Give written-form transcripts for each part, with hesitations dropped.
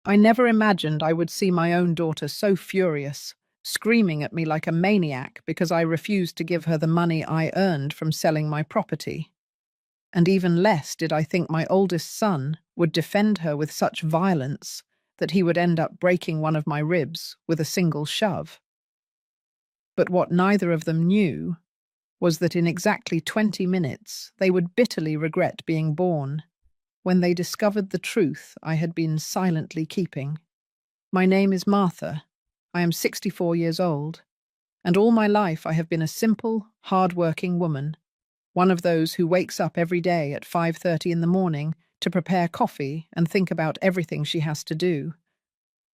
I never imagined I would see my own daughter so furious, screaming at me like a maniac because I refused to give her the money I earned from selling my property. And even less did I think my oldest son would defend her with such violence that he would end up breaking one of my ribs with a single shove. But what neither of them knew was that in exactly 20 minutes they would bitterly regret being born when they discovered the truth I had been silently keeping. My name is Martha. I am 64 years old, and all my life I have been a simple, hard-working woman, one of those who wakes up every day at 5:30 in the morning to prepare coffee and think about everything she has to do.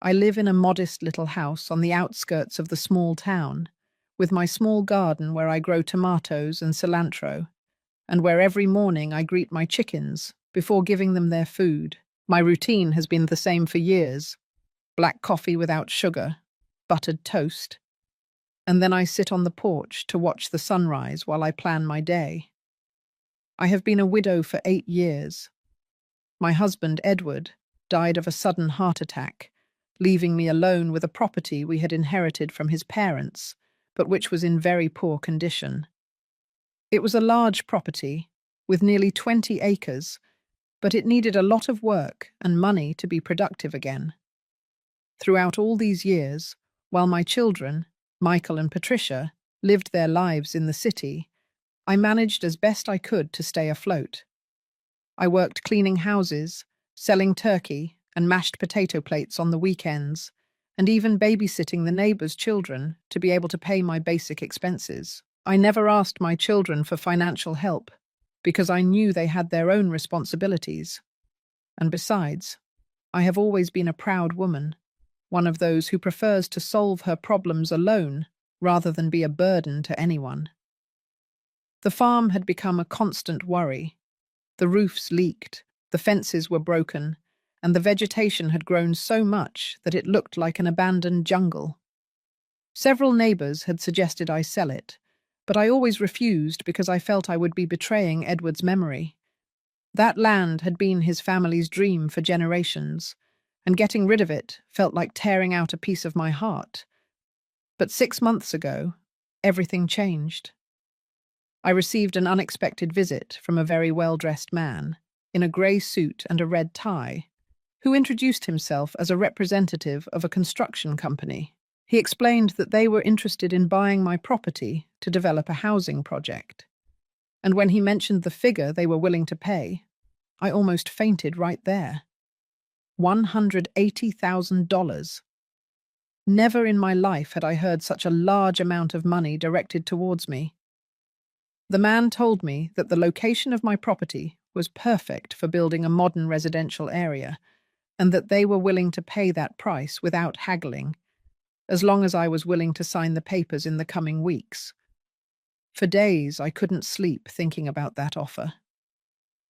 I live in a modest little house on the outskirts of the small town, with my small garden where I grow tomatoes and cilantro, and where every morning I greet my chickens before giving them their food. My routine has been the same for years: black coffee without sugar, buttered toast, and then I sit on the porch to watch the sunrise while I plan my day. I have been a widow for 8 years. My husband, Edward, died of a sudden heart attack, leaving me alone with a property we had inherited from his parents, but which was in very poor condition. It was a large property, with nearly 20 acres, but it needed a lot of work and money to be productive again. Throughout all these years, while my children, Michael and Patricia, lived their lives in the city, I managed as best I could to stay afloat. I worked cleaning houses, selling turkey and mashed potato plates on the weekends, and even babysitting the neighbors' children to be able to pay my basic expenses. I never asked my children for financial help because I knew they had their own responsibilities. And besides, I have always been a proud woman, one of those who prefers to solve her problems alone rather than be a burden to anyone. The farm had become a constant worry. The roofs leaked, the fences were broken, and the vegetation had grown so much that it looked like an abandoned jungle. Several neighbors had suggested I sell it, but I always refused because I felt I would be betraying Edward's memory. That land had been his family's dream for generations, and getting rid of it felt like tearing out a piece of my heart. But 6 months ago, everything changed. I received an unexpected visit from a very well-dressed man, in a grey suit and a red tie, who introduced himself as a representative of a construction company. He explained that they were interested in buying my property to develop a housing project. And when he mentioned the figure they were willing to pay, I almost fainted right there. $180,000. Never in my life had I heard such a large amount of money directed towards me. The man told me that the location of my property was perfect for building a modern residential area, and that they were willing to pay that price without haggling, as long as I was willing to sign the papers in the coming weeks. For days, I couldn't sleep thinking about that offer.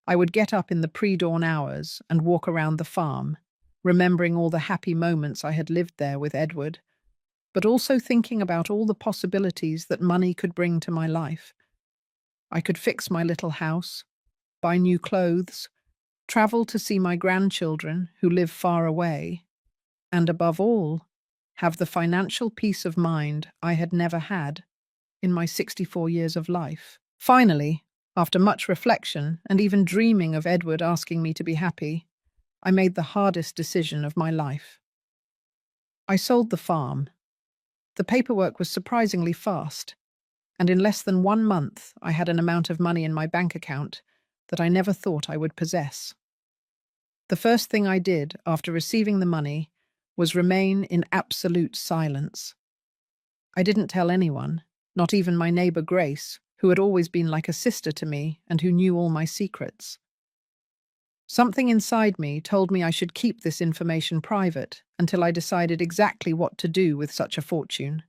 I would get up in the pre-dawn hours and walk around the farm, remembering all the happy moments I had lived there with Edward, but also thinking about all the possibilities that money could bring to my life. I could fix my little house, buy new clothes, travel to see my grandchildren who live far away, and above all, have the financial peace of mind I had never had in my 64 years of life. Finally, after much reflection and even dreaming of Edward asking me to be happy, I made the hardest decision of my life. I sold the farm. The paperwork was surprisingly fast, and in less than 1 month I had an amount of money in my bank account that I never thought I would possess. The first thing I did after receiving the money was remain in absolute silence. I didn't tell anyone, not even my neighbor Grace, who had always been like a sister to me and who knew all my secrets. Something inside me told me I should keep this information private until I decided exactly what to do with such a fortune.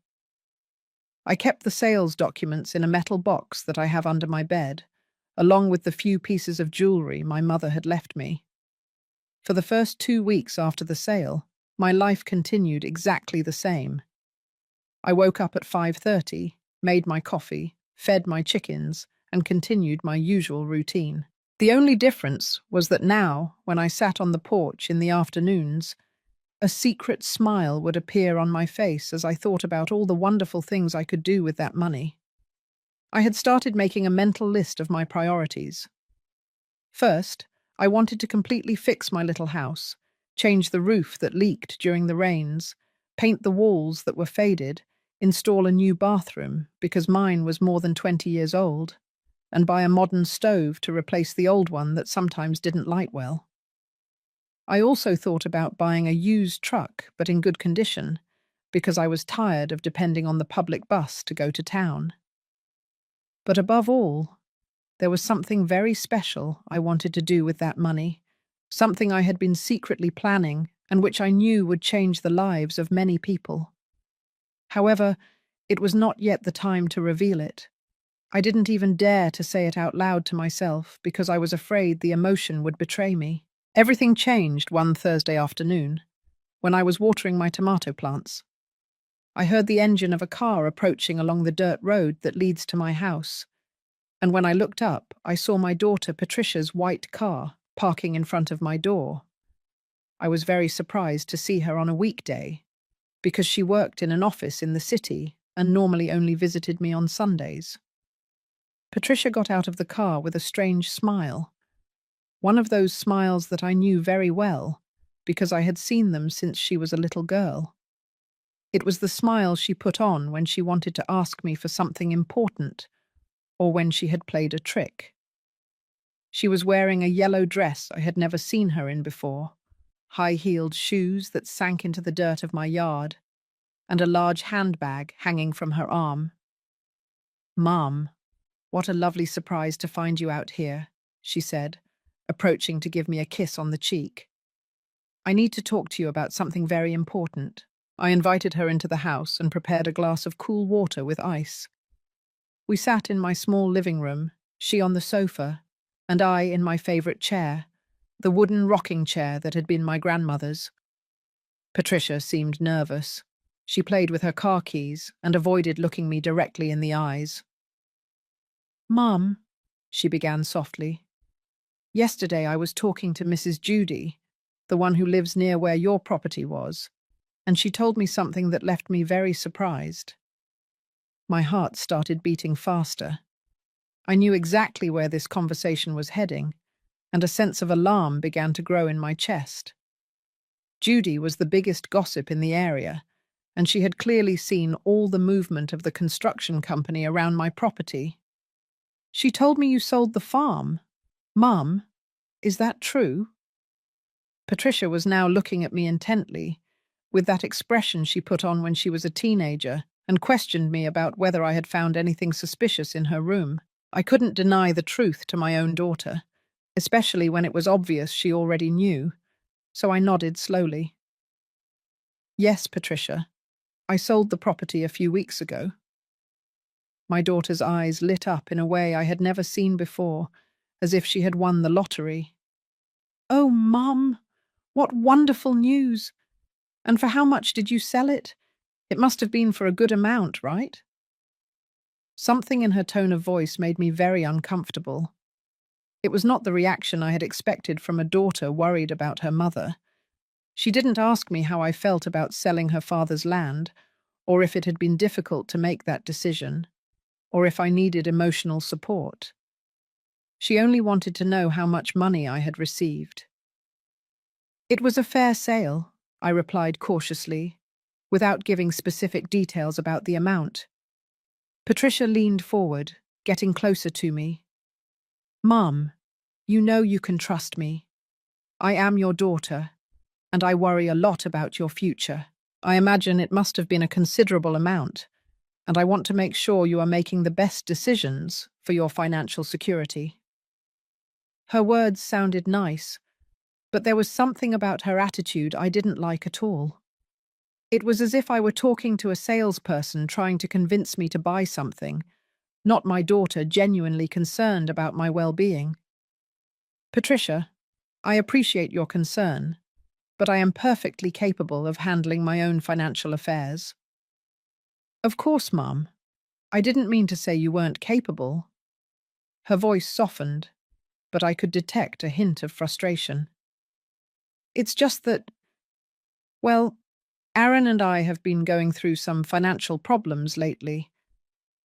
I kept the sales documents in a metal box that I have under my bed, along with the few pieces of jewelry my mother had left me. For the first 2 weeks after the sale, my life continued exactly the same. I woke up at 5:30, made my coffee, fed my chickens, and continued my usual routine. The only difference was that now, when I sat on the porch in the afternoons, A secret smile would appear on my face as I thought about all the wonderful things I could do with that money. I had started making a mental list of my priorities. First, I wanted to completely fix my little house, change the roof that leaked during the rains, paint the walls that were faded, install a new bathroom because mine was more than 20 years old, and buy a modern stove to replace the old one that sometimes didn't light well. I also thought about buying a used truck, but in good condition, because I was tired of depending on the public bus to go to town. But above all, there was something very special I wanted to do with that money, something I had been secretly planning and which I knew would change the lives of many people. However, it was not yet the time to reveal it. I didn't even dare to say it out loud to myself because I was afraid the emotion would betray me. Everything changed one Thursday afternoon, when I was watering my tomato plants. I heard the engine of a car approaching along the dirt road that leads to my house, and when I looked up, I saw my daughter Patricia's white car parking in front of my door. I was very surprised to see her on a weekday, because she worked in an office in the city and normally only visited me on Sundays. Patricia got out of the car with a strange smile, one of those smiles that I knew very well, because I had seen them since she was a little girl. It was the smile she put on when she wanted to ask me for something important, or when she had played a trick. She was wearing a yellow dress I had never seen her in before, high-heeled shoes that sank into the dirt of my yard, and a large handbag hanging from her arm. "Mum, what a lovely surprise to find you out here," she said, approaching to give me a kiss on the cheek. "I need to talk to you about something very important." I invited her into the house and prepared a glass of cool water with ice. We sat in my small living room, she on the sofa, and I in my favorite chair, the wooden rocking chair that had been my grandmother's. Patricia seemed nervous. She played with her car keys and avoided looking me directly in the eyes. "Mum," she began softly, "yesterday I was talking to Mrs. Judy, the one who lives near where your property was, and she told me something that left me very surprised." My heart started beating faster. I knew exactly where this conversation was heading, and a sense of alarm began to grow in my chest. Judy was the biggest gossip in the area, and she had clearly seen all the movement of the construction company around my property. "She told me you sold the farm. Mum, is that true?" Patricia was now looking at me intently, with that expression she put on when she was a teenager, and questioned me about whether I had found anything suspicious in her room. I couldn't deny the truth to my own daughter, especially when it was obvious she already knew, so I nodded slowly. "Yes, Patricia, I sold the property a few weeks ago." My daughter's eyes lit up in a way I had never seen before, as if she had won the lottery. "Oh, Mum, what wonderful news! And for how much did you sell it? It must have been for a good amount, right?" Something in her tone of voice made me very uncomfortable. It was not the reaction I had expected from a daughter worried about her mother. She didn't ask me how I felt about selling her father's land, or if it had been difficult to make that decision, or if I needed emotional support. She only wanted to know how much money I had received. "It was a fair sale," I replied cautiously, without giving specific details about the amount. Patricia leaned forward, getting closer to me. "Mum, you know you can trust me. I am your daughter, and I worry a lot about your future. I imagine it must have been a considerable amount, and I want to make sure you are making the best decisions for your financial security." Her words sounded nice, but there was something about her attitude I didn't like at all. It was as if I were talking to a salesperson trying to convince me to buy something, not my daughter genuinely concerned about my well-being. "Patricia, I appreciate your concern, but I am perfectly capable of handling my own financial affairs." "Of course, Mum. I didn't mean to say you weren't capable." Her voice softened, but I could detect a hint of frustration. "It's just that, Well, Aaron and I have been going through some financial problems lately.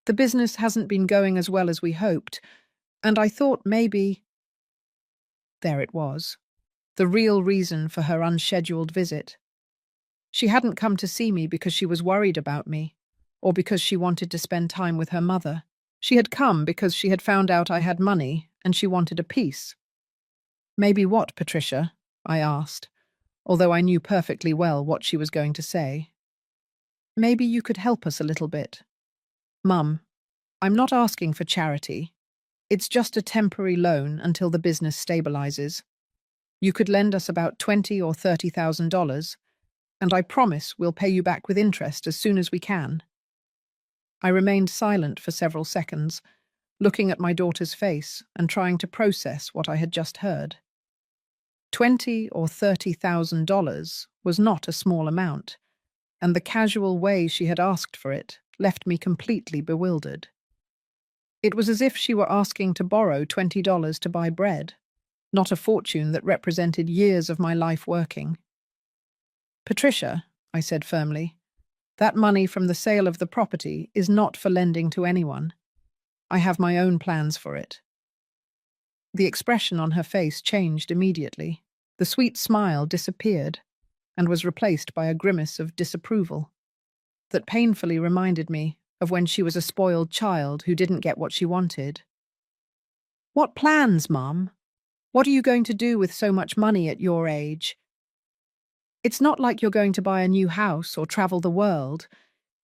The business hasn't been going as well as we hoped, and I thought maybe there it was, the real reason for her unscheduled visit. She hadn't come to see me because she was worried about me, or because she wanted to spend time with her mother. She had come because she had found out I had money and she wanted a piece. Maybe what, Patricia? I asked, although I knew perfectly well what she was going to say. Maybe you could help us a little bit. Mum, I'm not asking for charity. It's just a temporary loan until the business stabilizes. You could lend us about $20,000 or $30,000, and I promise we'll pay you back with interest as soon as we can. I remained silent for several seconds, looking at my daughter's face and trying to process what I had just heard. $20,000 or $30,000 was not a small amount, and the casual way she had asked for it left me completely bewildered. It was as if she were asking to borrow $20 to buy bread, not a fortune that represented years of my life working. Patricia, I said firmly, that money from the sale of the property is not for lending to anyone. I have my own plans for it. The expression on her face changed immediately. The sweet smile disappeared and was replaced by a grimace of disapproval that painfully reminded me of when she was a spoiled child who didn't get what she wanted. What plans, Mum? What are you going to do with so much money at your age? It's not like you're going to buy a new house or travel the world.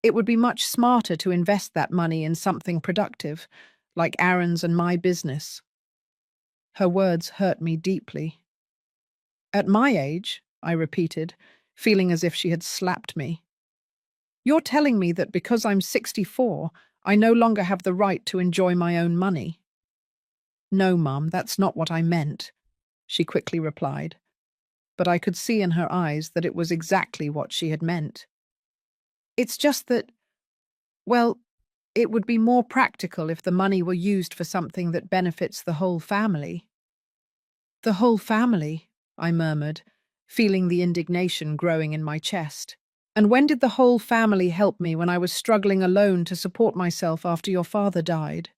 It would be much smarter to invest that money in something productive, like Aaron's and my business. Her words hurt me deeply. At my age, I repeated, feeling as if she had slapped me. You're telling me that because I'm 64, I no longer have the right to enjoy my own money? No, Mum, that's not what I meant, she quickly replied. But I could see in her eyes that it was exactly what she had meant. It's just that, well, it would be more practical if the money were used for something that benefits the whole family. The whole family, I murmured, feeling the indignation growing in my chest. And when did the whole family help me when I was struggling alone to support myself after your father died?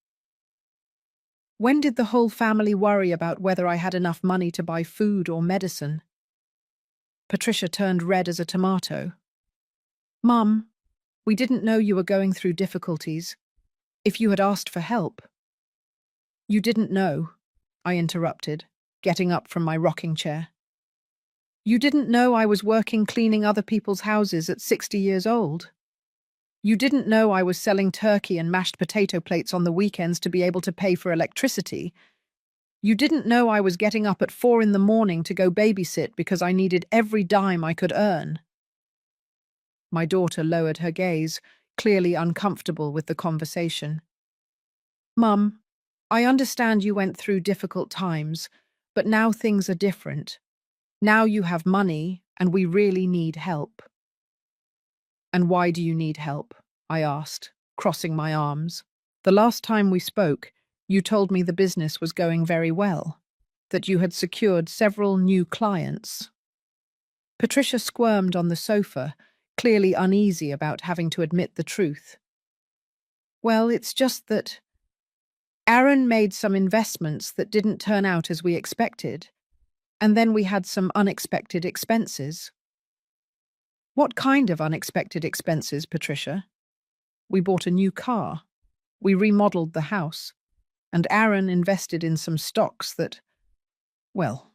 When did the whole family worry about whether I had enough money to buy food or medicine? Patricia turned red as a tomato. Mum, we didn't know you were going through difficulties. If you had asked for help. You didn't know, I interrupted, getting up from my rocking chair. You didn't know I was working cleaning other people's houses at 60 years old. You didn't know I was selling turkey and mashed potato plates on the weekends to be able to pay for electricity. You didn't know I was getting up at 4 in the morning to go babysit because I needed every dime I could earn. My daughter lowered her gaze, clearly uncomfortable with the conversation. Mum, I understand you went through difficult times, but now things are different. Now you have money, and we really need help. And why do you need help? I asked, crossing my arms. The last time we spoke, you told me the business was going very well, that you had secured several new clients. Patricia squirmed on the sofa, clearly uneasy about having to admit the truth. Well, it's just that Aaron made some investments that didn't turn out as we expected, and then we had some unexpected expenses. What kind of unexpected expenses, Patricia? We bought a new car. We remodeled the house. And Aaron invested in some stocks that, well,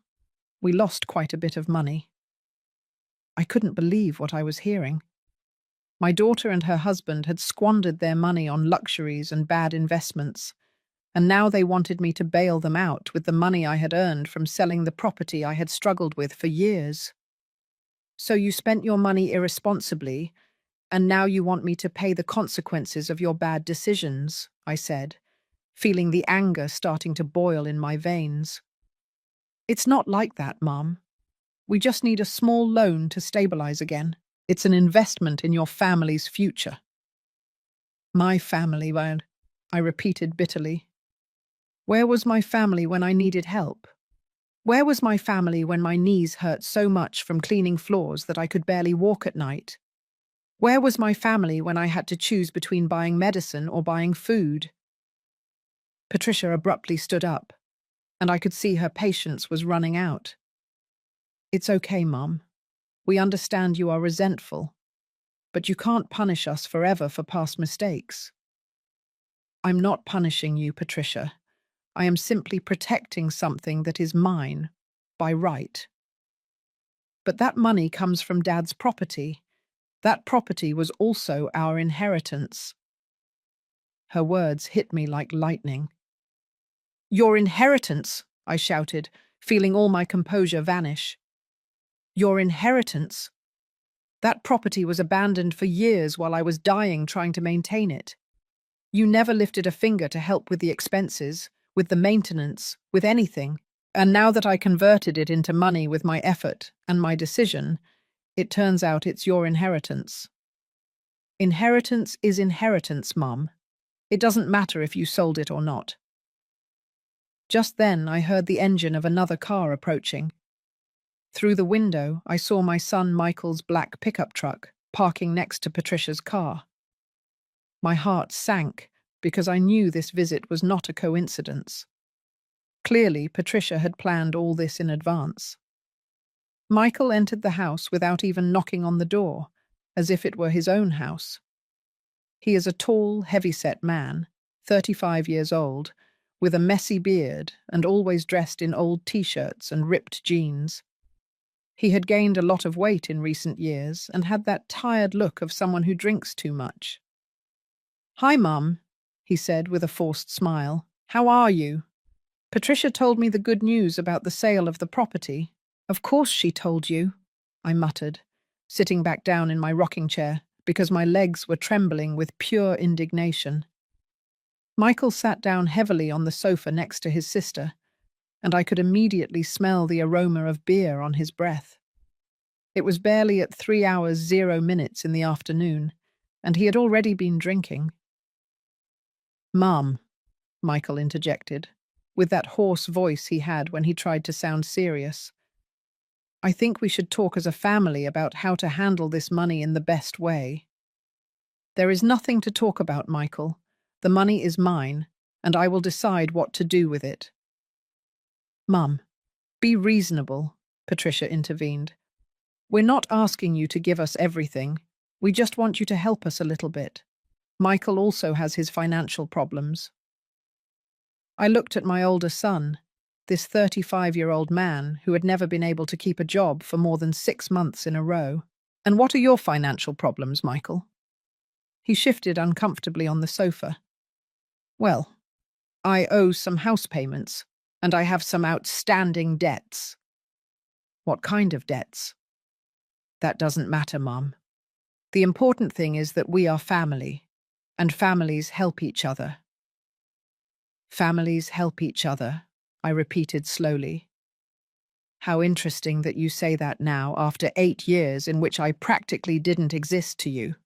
we lost quite a bit of money. I couldn't believe what I was hearing. My daughter and her husband had squandered their money on luxuries and bad investments, and now they wanted me to bail them out with the money I had earned from selling the property I had struggled with for years. So you spent your money irresponsibly, and now you want me to pay the consequences of your bad decisions, I said, feeling the anger starting to boil in my veins. It's not like that, Mum. We just need a small loan to stabilize again. It's an investment in your family's future. My family, well, I repeated bitterly. Where was my family when I needed help? Where was my family when my knees hurt so much from cleaning floors that I could barely walk at night? Where was my family when I had to choose between buying medicine or buying food? Patricia abruptly stood up, and I could see her patience was running out. It's okay, Mum. We understand you are resentful, but you can't punish us forever for past mistakes. I'm not punishing you, Patricia. I am simply protecting something that is mine, by right. But that money comes from Dad's property. That property was also our inheritance. Her words hit me like lightning. Your inheritance, I shouted, feeling all my composure vanish. Your inheritance? That property was abandoned for years while I was dying trying to maintain it. You never lifted a finger to help with the expenses, with the maintenance, with anything. And now that I converted it into money with my effort and my decision, it turns out it's your inheritance. Inheritance is inheritance, Mum. It doesn't matter if you sold it or not. Just then I heard the engine of another car approaching. Through the window, I saw my son Michael's black pickup truck parking next to Patricia's car. My heart sank because I knew this visit was not a coincidence. Clearly, Patricia had planned all this in advance. Michael entered the house without even knocking on the door, as if it were his own house. He is a tall, heavy-set man, 35 years old, with a messy beard and always dressed in old t-shirts and ripped jeans. He had gained a lot of weight in recent years and had that tired look of someone who drinks too much. "Hi, Mum," he said with a forced smile. "How are you? Patricia told me the good news about the sale of the property." "Of course she told you," I muttered, sitting back down in my rocking chair because my legs were trembling with pure indignation. Michael sat down heavily on the sofa next to his sister, and I could immediately smell the aroma of beer on his breath. It was barely at 3 hours 0 minutes in the afternoon, and he had already been drinking. "Mum," Michael interjected, with that hoarse voice he had when he tried to sound serious. "I think we should talk as a family about how to handle this money in the best way." "There is nothing to talk about, Michael. The money is mine, and I will decide what to do with it." "Mum, be reasonable," Patricia intervened. "We're not asking you to give us everything. We just want you to help us a little bit. Michael also has his financial problems." I looked at my older son, this 35-year-old man who had never been able to keep a job for more than 6 months in a row. "And what are your financial problems, Michael?" He shifted uncomfortably on the sofa. "Well, I owe some house payments, and I have some outstanding debts." "What kind of debts?" "That doesn't matter, Mum. The important thing is that we are family, and families help each other." "Families help each other," I repeated slowly. "How interesting that you say that now, after 8 years in which I practically didn't exist to you."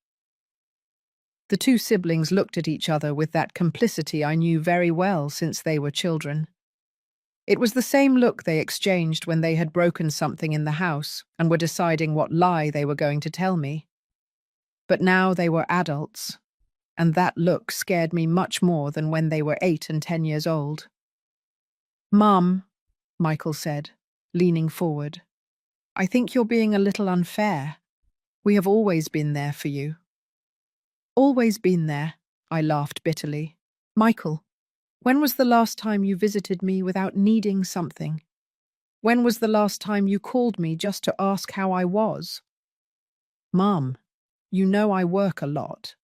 The two siblings looked at each other with that complicity I knew very well since they were children. It was the same look they exchanged when they had broken something in the house and were deciding what lie they were going to tell me. But now they were adults, and that look scared me much more than when they were 8 and 10 years old. "Mum," Michael said, leaning forward, "I think you're being a little unfair. We have always been there for you." "Always been there," I laughed bitterly. "Michael, when was the last time you visited me without needing something? When was the last time you called me just to ask how I was?" "Mum, you know I work a lot."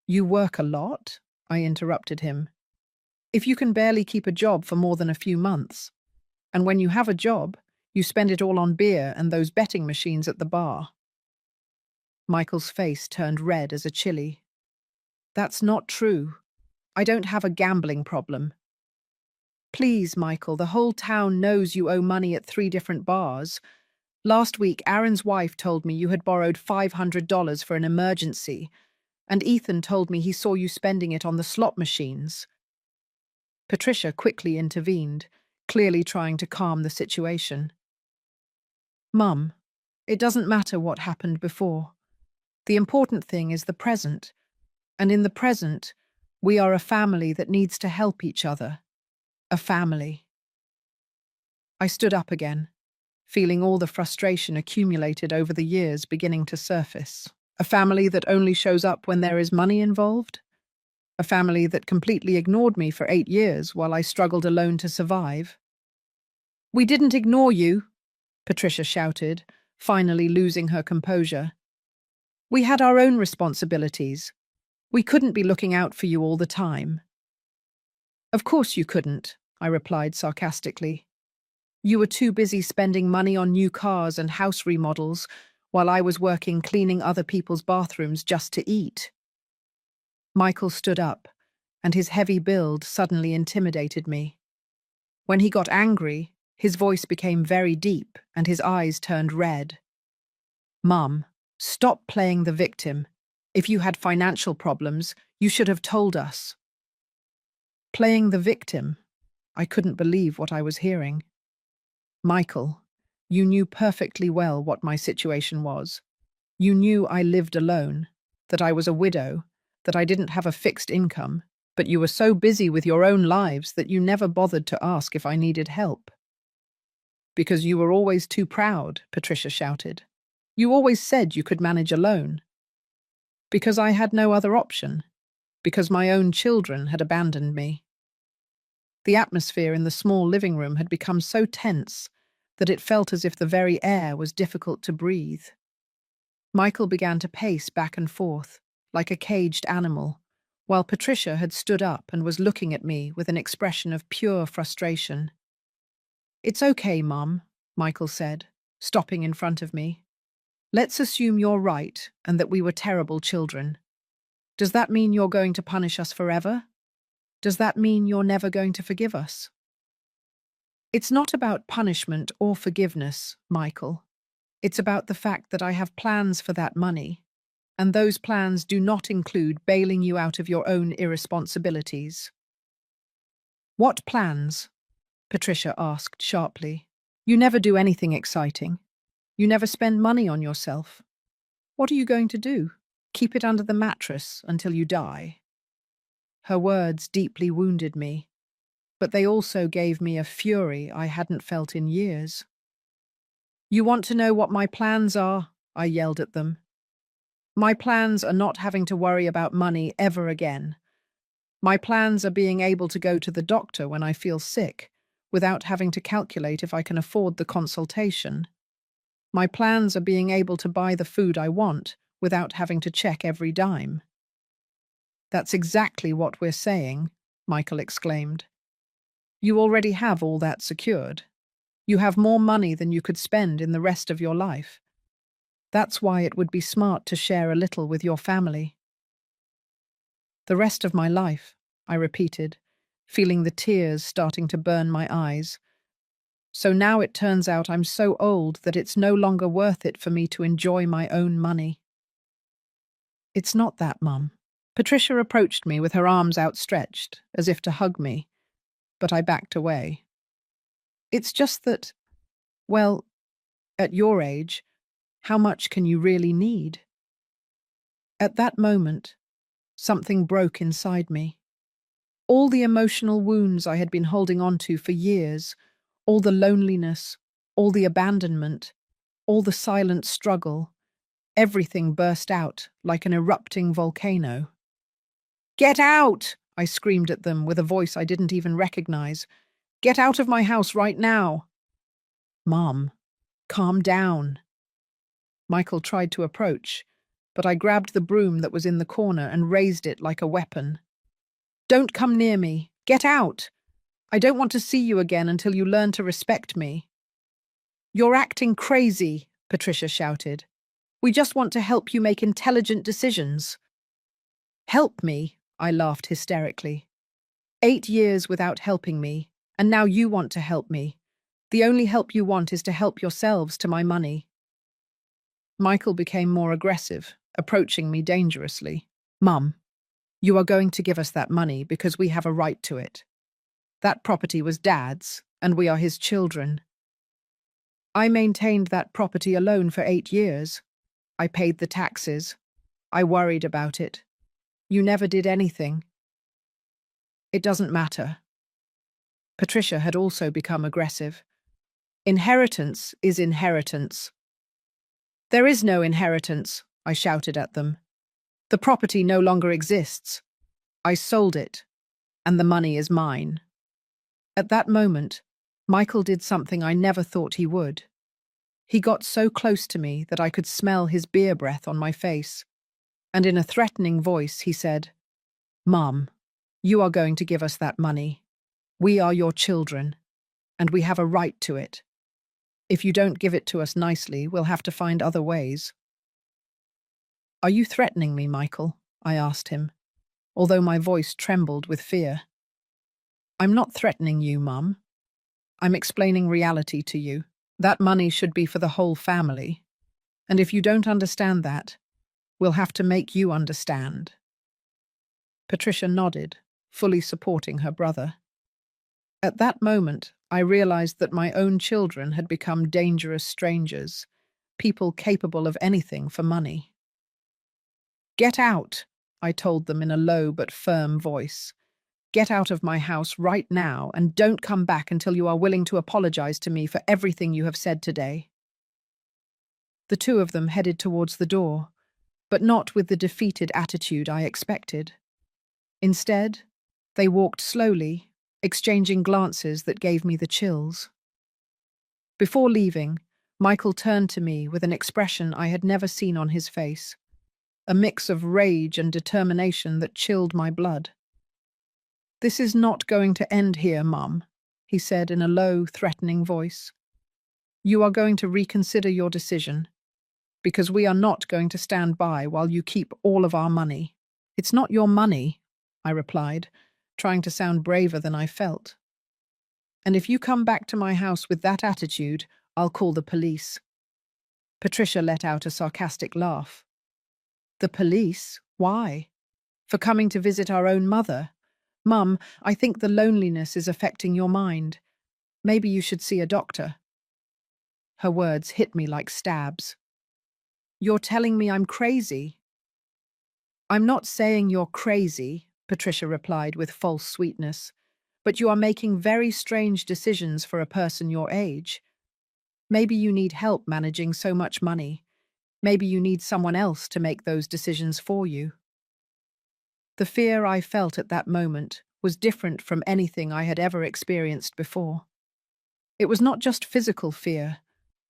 "You work a lot?" I interrupted him. "If you can barely keep a job for more than a few months, and when you have a job, you spend it all on beer and those betting machines at the bar." Michael's face turned red as a chili. "That's not true. I don't have a gambling problem." "Please, Michael, the whole town knows you owe money at 3 different bars. Last week, Aaron's wife told me you had borrowed $500 for an emergency, and Ethan told me he saw you spending it on the slot machines." Patricia quickly intervened, clearly trying to calm the situation. Mum, it doesn't matter what happened before. The important thing is the present. And in the present, we are a family that needs to help each other. A family. I stood up again, feeling all the frustration accumulated over the years beginning to surface. A family that only shows up when there is money involved? A family that completely ignored me for 8 years while I struggled alone to survive? We didn't ignore you, Patricia shouted, finally losing her composure. We had our own responsibilities. We couldn't be looking out for you all the time. Of course you couldn't, I replied sarcastically. You were too busy spending money on new cars and house remodels while I was working cleaning other people's bathrooms just to eat. Michael stood up, and his heavy build suddenly intimidated me. When he got angry, his voice became very deep and his eyes turned red. Mum, stop playing the victim. If you had financial problems, you should have told us. Playing the victim? I couldn't believe what I was hearing. Michael, you knew perfectly well what my situation was. You knew I lived alone, that I was a widow, that I didn't have a fixed income, but you were so busy with your own lives that you never bothered to ask if I needed help. Because you were always too proud, Patricia shouted. You always said you could manage alone. Because I had no other option. Because my own children had abandoned me. The atmosphere in the small living room had become so tense that it felt as if the very air was difficult to breathe. Michael began to pace back and forth, like a caged animal, while Patricia had stood up and was looking at me with an expression of pure frustration. It's okay, Mum, Michael said, stopping in front of me. Let's assume you're right and that we were terrible children. Does that mean you're going to punish us forever? Does that mean you're never going to forgive us? It's not about punishment or forgiveness, Michael. It's about the fact that I have plans for that money, and those plans do not include bailing you out of your own irresponsibilities. What plans? Patricia asked sharply. You never do anything exciting. You never spend money on yourself. What are you going to do? Keep it under the mattress until you die? Her words deeply wounded me, but they also gave me a fury I hadn't felt in years. You want to know what my plans are? I yelled at them. My plans are not having to worry about money ever again. My plans are being able to go to the doctor when I feel sick, without having to calculate if I can afford the consultation. My plans are being able to buy the food I want without having to check every dime. That's exactly what we're saying, Michael exclaimed. You already have all that secured. You have more money than you could spend in the rest of your life. That's why it would be smart to share a little with your family. The rest of my life, I repeated, feeling the tears starting to burn my eyes. So now it turns out I'm so old that it's no longer worth it for me to enjoy my own money. It's not that, Mum. Patricia approached me with her arms outstretched, as if to hug me, but I backed away. It's just that, well, at your age, how much can you really need? At that moment, something broke inside me. All the emotional wounds I had been holding on to for years, all the loneliness, all the abandonment, all the silent struggle, everything burst out like an erupting volcano. Get out! I screamed at them with a voice I didn't even recognize. Get out of my house right now! Mom, calm down. Michael tried to approach, but I grabbed the broom that was in the corner and raised it like a weapon. Don't come near me. Get out! I don't want to see you again until you learn to respect me. You're acting crazy, Patricia shouted. We just want to help you make intelligent decisions. Help me, I laughed hysterically. 8 years without helping me, and now you want to help me. The only help you want is to help yourselves to my money. Michael became more aggressive, approaching me dangerously. Mum, you are going to give us that money because we have a right to it. That property was Dad's, and we are his children. I maintained that property alone for 8 years. I paid the taxes. I worried about it. You never did anything. It doesn't matter. Patricia had also become aggressive. Inheritance is inheritance. There is no inheritance, I shouted at them. The property no longer exists. I sold it, and the money is mine. At that moment, Michael did something I never thought he would. He got so close to me that I could smell his beer breath on my face, and in a threatening voice he said, "Mom, you are going to give us that money. We are your children, and we have a right to it. If you don't give it to us nicely, we'll have to find other ways." "Are you threatening me, Michael?" I asked him, although my voice trembled with fear. "I'm not threatening you, Mum. I'm explaining reality to you. That money should be for the whole family. And if you don't understand that, we'll have to make you understand." Patricia nodded, fully supporting her brother. At that moment, I realized that my own children had become dangerous strangers, people capable of anything for money. "Get out," I told them in a low but firm voice. "Get out of my house right now and don't come back until you are willing to apologize to me for everything you have said today." The two of them headed towards the door, but not with the defeated attitude I expected. Instead, they walked slowly, exchanging glances that gave me the chills. Before leaving, Michael turned to me with an expression I had never seen on his face, a mix of rage and determination that chilled my blood. "This is not going to end here, Mum," he said in a low, threatening voice. "You are going to reconsider your decision, because we are not going to stand by while you keep all of our money." "It's not your money," I replied, trying to sound braver than I felt. "And if you come back to my house with that attitude, I'll call the police." Patricia let out a sarcastic laugh. "The police? Why? For coming to visit our own mother? Mum, I think the loneliness is affecting your mind. Maybe you should see a doctor." Her words hit me like stabs. "You're telling me I'm crazy?" "I'm not saying you're crazy," Patricia replied with false sweetness, "but you are making very strange decisions for a person your age. Maybe you need help managing so much money. Maybe you need someone else to make those decisions for you." The fear I felt at that moment was different from anything I had ever experienced before. It was not just physical fear,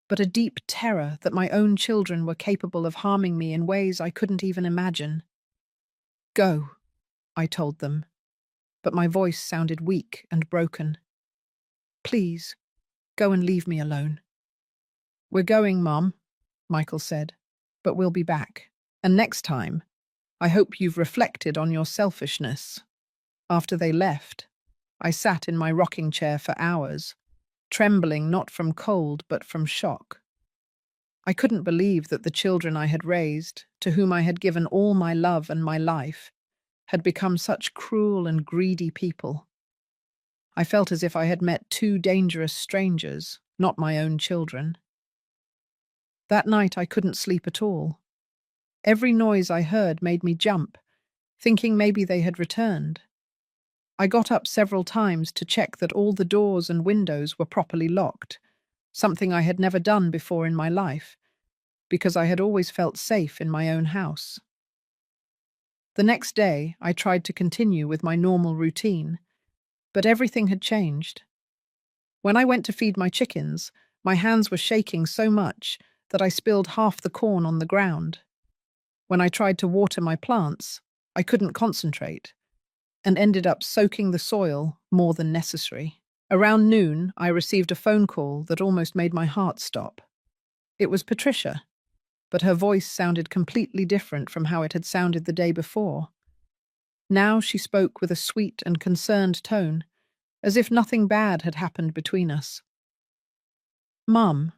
but a deep terror that my own children were capable of harming me in ways I couldn't even imagine. "Go," I told them, but my voice sounded weak and broken. "Please, go and leave me alone." "We're going, Mom," Michael said, "but we'll be back. And next time, I hope you've reflected on your selfishness." After they left, I sat in my rocking chair for hours, trembling not from cold but from shock. I couldn't believe that the children I had raised, to whom I had given all my love and my life, had become such cruel and greedy people. I felt as if I had met two dangerous strangers, not my own children. That night I couldn't sleep at all. Every noise I heard made me jump, thinking maybe they had returned. I got up several times to check that all the doors and windows were properly locked, something I had never done before in my life, because I had always felt safe in my own house. The next day, I tried to continue with my normal routine, but everything had changed. When I went to feed my chickens, my hands were shaking so much that I spilled half the corn on the ground. When I tried to water my plants, I couldn't concentrate, and ended up soaking the soil more than necessary. Around noon, I received a phone call that almost made my heart stop. It was Patricia, but her voice sounded completely different from how it had sounded the day before. Now she spoke with a sweet and concerned tone, as if nothing bad had happened between us. "Mum,"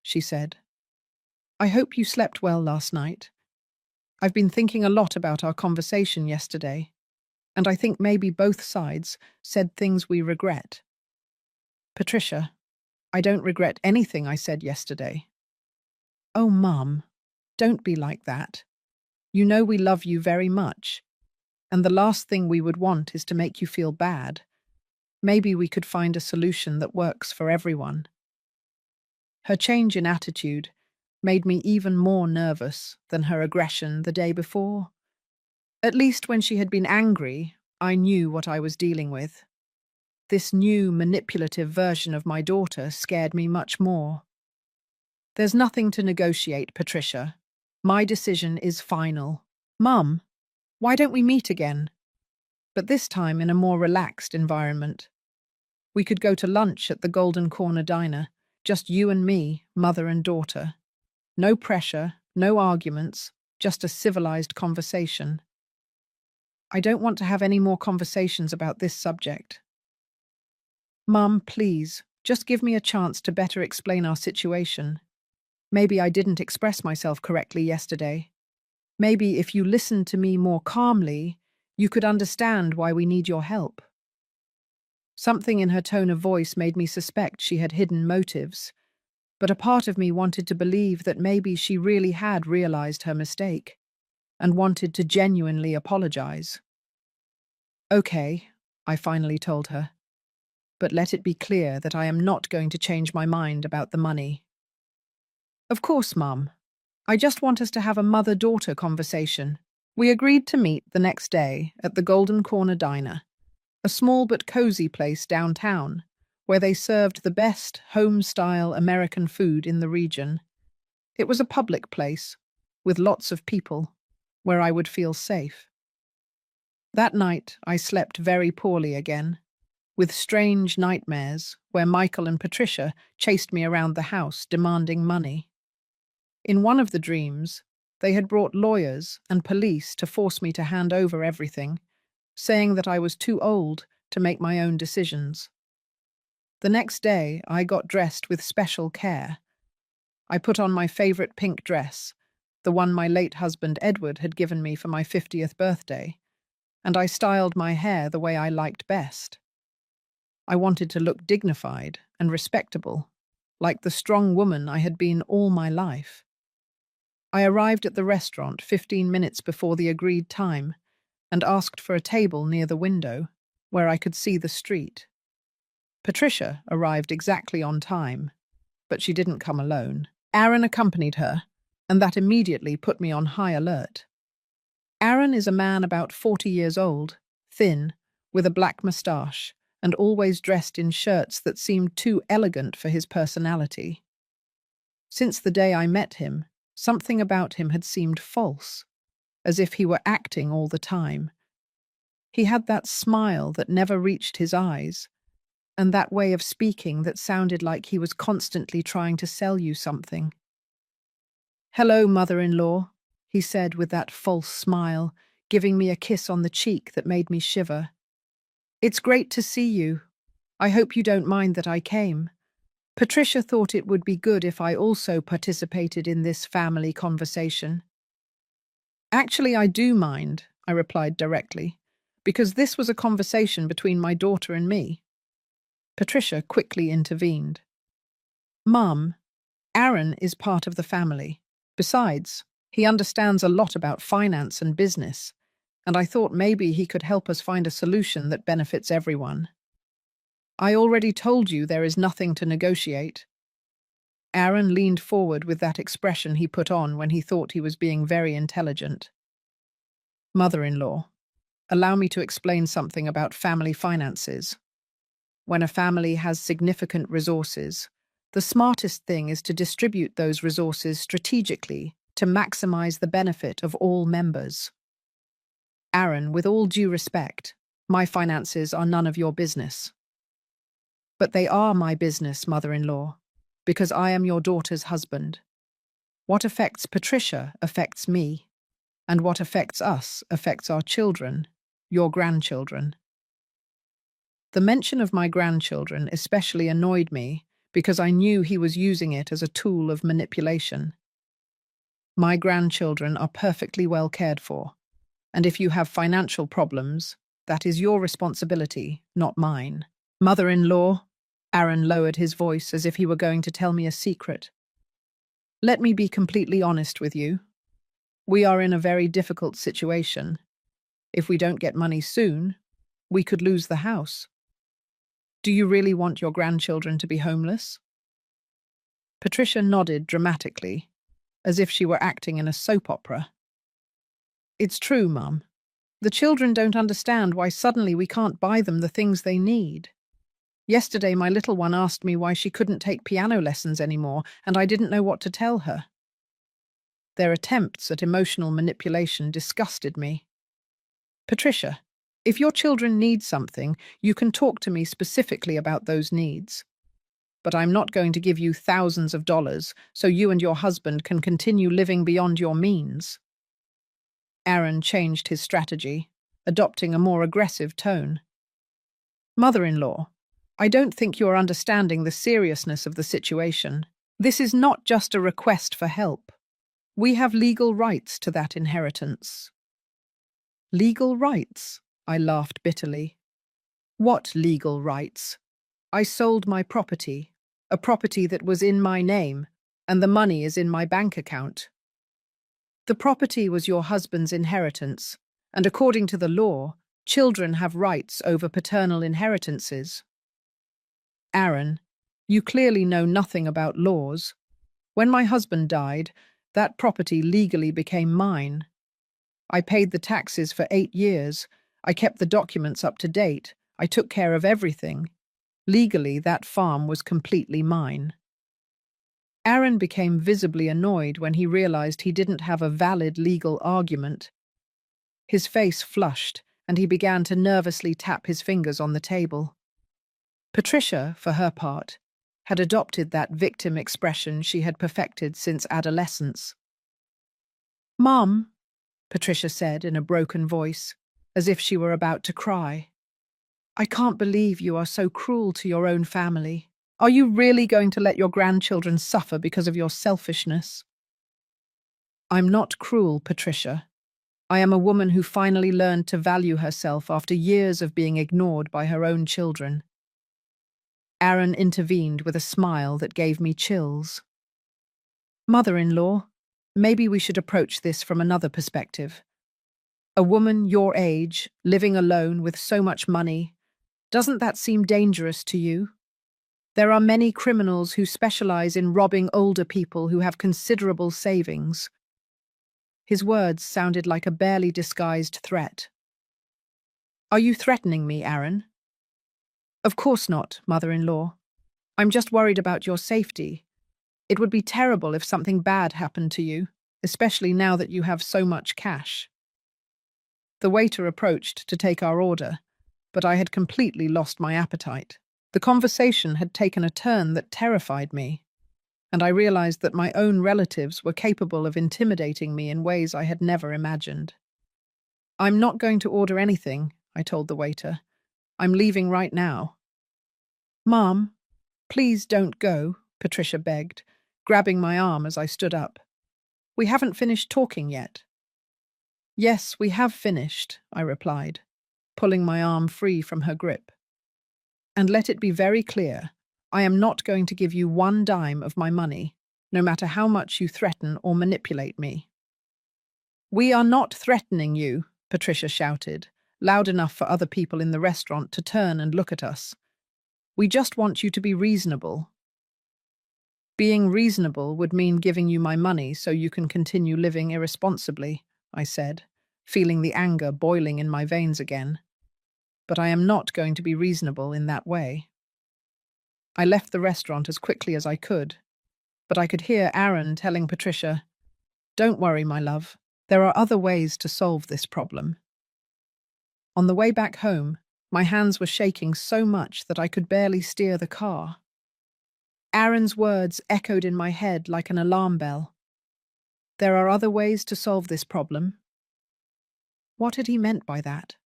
she said, "I hope you slept well last night. I've been thinking a lot about our conversation yesterday, and I think maybe both sides said things we regret." Patricia, I don't regret anything I said yesterday. Oh, Mum, don't be like that. You know we love you very much, and the last thing we would want is to make you feel bad. Maybe we could find a solution that works for everyone. Her change in attitude made me even more nervous than her aggression the day before. At least when she had been angry, I knew what I was dealing with. This new manipulative version of my daughter scared me much more. There's nothing to negotiate, Patricia. My decision is final. Mum, why don't we meet again? But this time in a more relaxed environment. We could go to lunch at the Golden Corner Diner, just you and me, mother and daughter. No pressure, no arguments, just a civilized conversation. I don't want to have any more conversations about this subject. Mum, please, just give me a chance to better explain our situation. Maybe I didn't express myself correctly yesterday. Maybe if you listened to me more calmly, you could understand why we need your help. Something in her tone of voice made me suspect she had hidden motives, but a part of me wanted to believe that maybe she really had realized her mistake and wanted to genuinely apologize. Okay, I finally told her, but let it be clear that I am not going to change my mind about the money. Of course, Mum. I just want us to have a mother-daughter conversation. We agreed to meet the next day at the Golden Corner Diner, a small but cozy place downtown, where they served the best home-style American food in the region. It was a public place, with lots of people, where I would feel safe. That night, I slept very poorly again, with strange nightmares where Michael and Patricia chased me around the house demanding money. In one of the dreams, they had brought lawyers and police to force me to hand over everything, saying that I was too old to make my own decisions. The next day, I got dressed with special care. I put on my favorite pink dress, the one my late husband Edward had given me for my 50th birthday, and I styled my hair the way I liked best. I wanted to look dignified and respectable, like the strong woman I had been all my life. I arrived at the restaurant 15 minutes before the agreed time and asked for a table near the window, where I could see the street. Patricia arrived exactly on time, but she didn't come alone. Aaron accompanied her, and that immediately put me on high alert. Aaron is a man about 40 years old, thin, with a black moustache, and always dressed in shirts that seemed too elegant for his personality. Since the day I met him, something about him had seemed false, as if he were acting all the time. He had that smile that never reached his eyes, and that way of speaking that sounded like he was constantly trying to sell you something. "Hello, mother-in-law," he said with that false smile, giving me a kiss on the cheek that made me shiver. "It's great to see you. I hope you don't mind that I came. Patricia thought it would be good if I also participated in this family conversation." "Actually, I do mind," I replied directly, "because this was a conversation between my daughter and me." Patricia quickly intervened. "Mum, Aaron is part of the family. Besides, he understands a lot about finance and business, and I thought maybe he could help us find a solution that benefits everyone." "I already told you there is nothing to negotiate." Aaron leaned forward with that expression he put on when he thought he was being very intelligent. "Mother-in-law, allow me to explain something about family finances. When a family has significant resources, the smartest thing is to distribute those resources strategically to maximize the benefit of all members. Aaron, with all due respect, my finances are none of your business." "But they are my business, mother-in-law, because I am your daughter's husband. What affects Patricia affects me, and what affects us affects our children, your grandchildren." The mention of my grandchildren especially annoyed me because I knew he was using it as a tool of manipulation. My grandchildren are perfectly well cared for, and if you have financial problems, that is your responsibility, not mine. "Mother-in-law, Aaron lowered his voice as if he were going to tell me a secret. Let me be completely honest with you. We are in a very difficult situation. If we don't get money soon, we could lose the house. Do you really want your grandchildren to be homeless? Patricia nodded dramatically, as if she were acting in a soap opera. It's true, Mum. The children don't understand why suddenly we can't buy them the things they need. Yesterday, my little one asked me why she couldn't take piano lessons anymore, and I didn't know what to tell her. Their attempts at emotional manipulation disgusted me. Patricia, if your children need something, you can talk to me specifically about those needs. But I'm not going to give you thousands of dollars so you and your husband can continue living beyond your means. Aaron changed his strategy, adopting a more aggressive tone. Mother-in-law, I don't think you are understanding the seriousness of the situation. This is not just a request for help. We have legal rights to that inheritance. Legal rights? I laughed bitterly. What legal rights? I sold my property, a property that was in my name, and the money is in my bank account. The property was your husband's inheritance, and according to the law, children have rights over paternal inheritances. Aaron, you clearly know nothing about laws. When my husband died, that property legally became mine. I paid the taxes for 8 years. I kept the documents up to date. I took care of everything. Legally, that farm was completely mine. Aaron became visibly annoyed when he realized he didn't have a valid legal argument. His face flushed, and he began to nervously tap his fingers on the table. Patricia, for her part, had adopted that victim expression she had perfected since adolescence. "Mom," Patricia said in a broken voice, as if she were about to cry, "I can't believe you are so cruel to your own family. Are you really going to let your grandchildren suffer because of your selfishness?" "I'm not cruel, Patricia. I am a woman who finally learned to value herself after years of being ignored by her own children." Aaron intervened with a smile that gave me chills. "Mother-in-law, maybe we should approach this from another perspective. A woman your age, living alone with so much money, doesn't that seem dangerous to you? There are many criminals who specialize in robbing older people who have considerable savings." His words sounded like a barely disguised threat. "Are you threatening me, Aaron?" "Of course not, mother-in-law. I'm just worried about your safety. It would be terrible if something bad happened to you, especially now that you have so much cash." The waiter approached to take our order, but I had completely lost my appetite. The conversation had taken a turn that terrified me, and I realized that my own relatives were capable of intimidating me in ways I had never imagined. "I'm not going to order anything," I told the waiter. "I'm leaving right now." "Mom, please don't go," Patricia begged, grabbing my arm as I stood up. "We haven't finished talking yet." "Yes, we have finished," I replied, pulling my arm free from her grip. "And let it be very clear, I am not going to give you 1 dime of my money, no matter how much you threaten or manipulate me." "We are not threatening you," Patricia shouted, loud enough for other people in the restaurant to turn and look at us. "We just want you to be reasonable." "Being reasonable would mean giving you my money so you can continue living irresponsibly," I said, feeling the anger boiling in my veins again. "But I am not going to be reasonable in that way." I left the restaurant as quickly as I could, but I could hear Aaron telling Patricia, "Don't worry, my love. There are other ways to solve this problem." On the way back home, my hands were shaking so much that I could barely steer the car. Aaron's words echoed in my head like an alarm bell. There are other ways to solve this problem. What had he meant by that?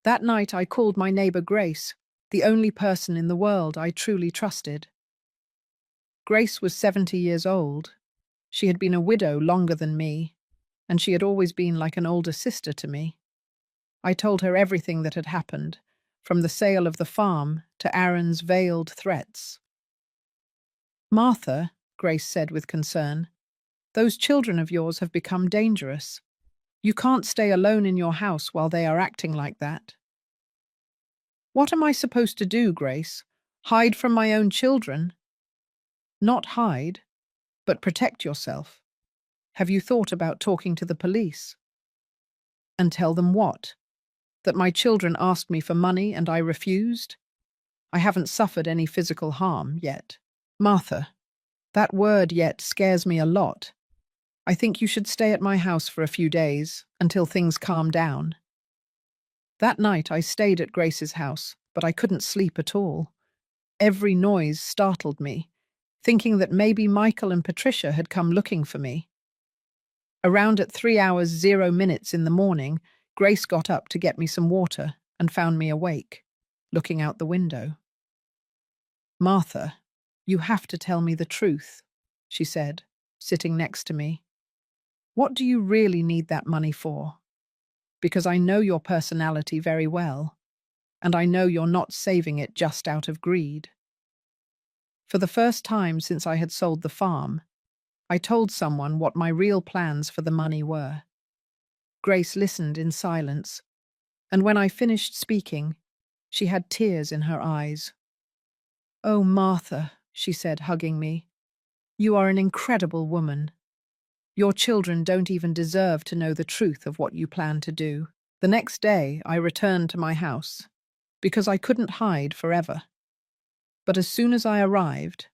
That night I called my neighbor Grace, the only person in the world I truly trusted. Grace was 70 years old. She had been a widow longer than me, and she had always been like an older sister to me. I told her everything that had happened, from the sale of the farm to Aaron's veiled threats. "Martha," Grace said with concern, "those children of yours have become dangerous. You can't stay alone in your house while they are acting like that." "What am I supposed to do, Grace? Hide from my own children?" "Not hide, but protect yourself. Have you thought about talking to the police?" "And tell them what? That my children asked me for money and I refused? I haven't suffered any physical harm yet." "Martha, that word 'yet' scares me a lot. I think you should stay at my house for a few days, until things calm down." That night I stayed at Grace's house, but I couldn't sleep at all. Every noise startled me, thinking that maybe Michael and Patricia had come looking for me. Around at 3 hours 0 minutes in the morning, Grace got up to get me some water and found me awake, looking out the window. "Martha, you have to tell me the truth," she said, sitting next to me. "What do you really need that money for? Because I know your personality very well, and I know you're not saving it just out of greed." For the first time since I had sold the farm, I told someone what my real plans for the money were. Grace listened in silence, and when I finished speaking, she had tears in her eyes. "Oh, Martha," she said, hugging me, "you are an incredible woman. Your children don't even deserve to know the truth of what you plan to do." The next day, I returned to my house, because I couldn't hide forever. But as soon as I arrived,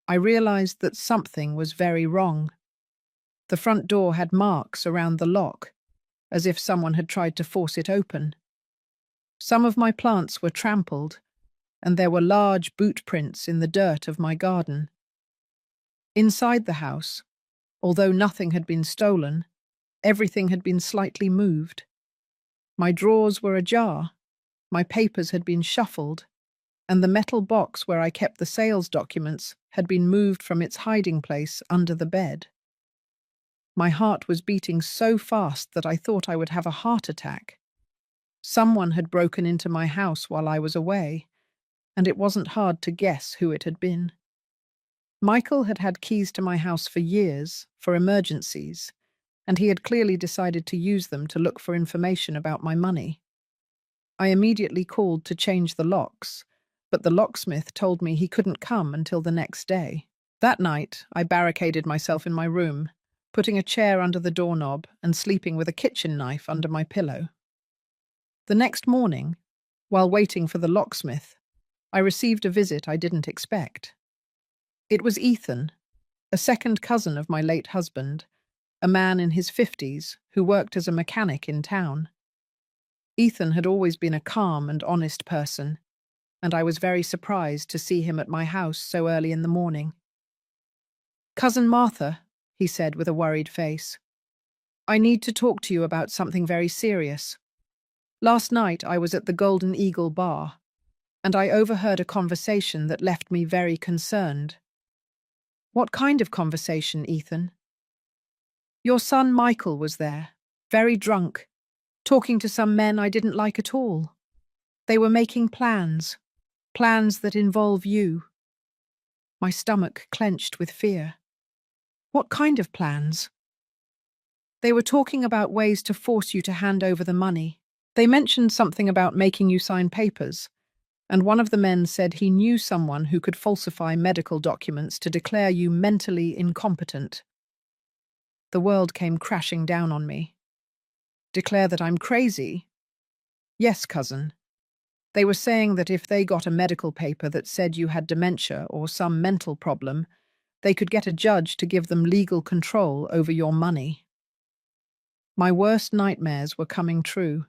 I realized that something was very wrong. The front door had marks around the lock, as if someone had tried to force it open. Some of my plants were trampled, and there were large boot prints in the dirt of my garden. Inside the house, although nothing had been stolen, everything had been slightly moved. My drawers were ajar, my papers had been shuffled, and the metal box where I kept the sales documents had been moved from its hiding place under the bed. My heart was beating so fast that I thought I would have a heart attack. Someone had broken into my house while I was away, and it wasn't hard to guess who it had been. Michael had had keys to my house for years, for emergencies, and he had clearly decided to use them to look for information about my money. I immediately called to change the locks, but the locksmith told me he couldn't come until the next day. That night, I barricaded myself in my room, putting a chair under the doorknob and sleeping with a kitchen knife under my pillow. The next morning, while waiting for the locksmith, I received a visit I didn't expect. It was Ethan, a second cousin of my late husband, a man in his 50s who worked as a mechanic in town. Ethan had always been a calm and honest person, and I was very surprised to see him at my house so early in the morning. "Cousin Martha," he said with a worried face, "I need to talk to you about something very serious. Last night I was at the Golden Eagle bar, and I overheard a conversation that left me very concerned." "What kind of conversation, Ethan?" "Your son Michael was there, very drunk, talking to some men I didn't like at all. They were making plans that involve you." My stomach clenched with fear. "What kind of plans?" "They were talking about ways to force you to hand over the money. They mentioned something about making you sign papers, and one of the men said he knew someone who could falsify medical documents to declare you mentally incompetent." The world came crashing down on me. "Declare that I'm crazy?" "Yes, cousin. They were saying that if they got a medical paper that said you had dementia or some mental problem, they could get a judge to give them legal control over your money." My worst nightmares were coming true.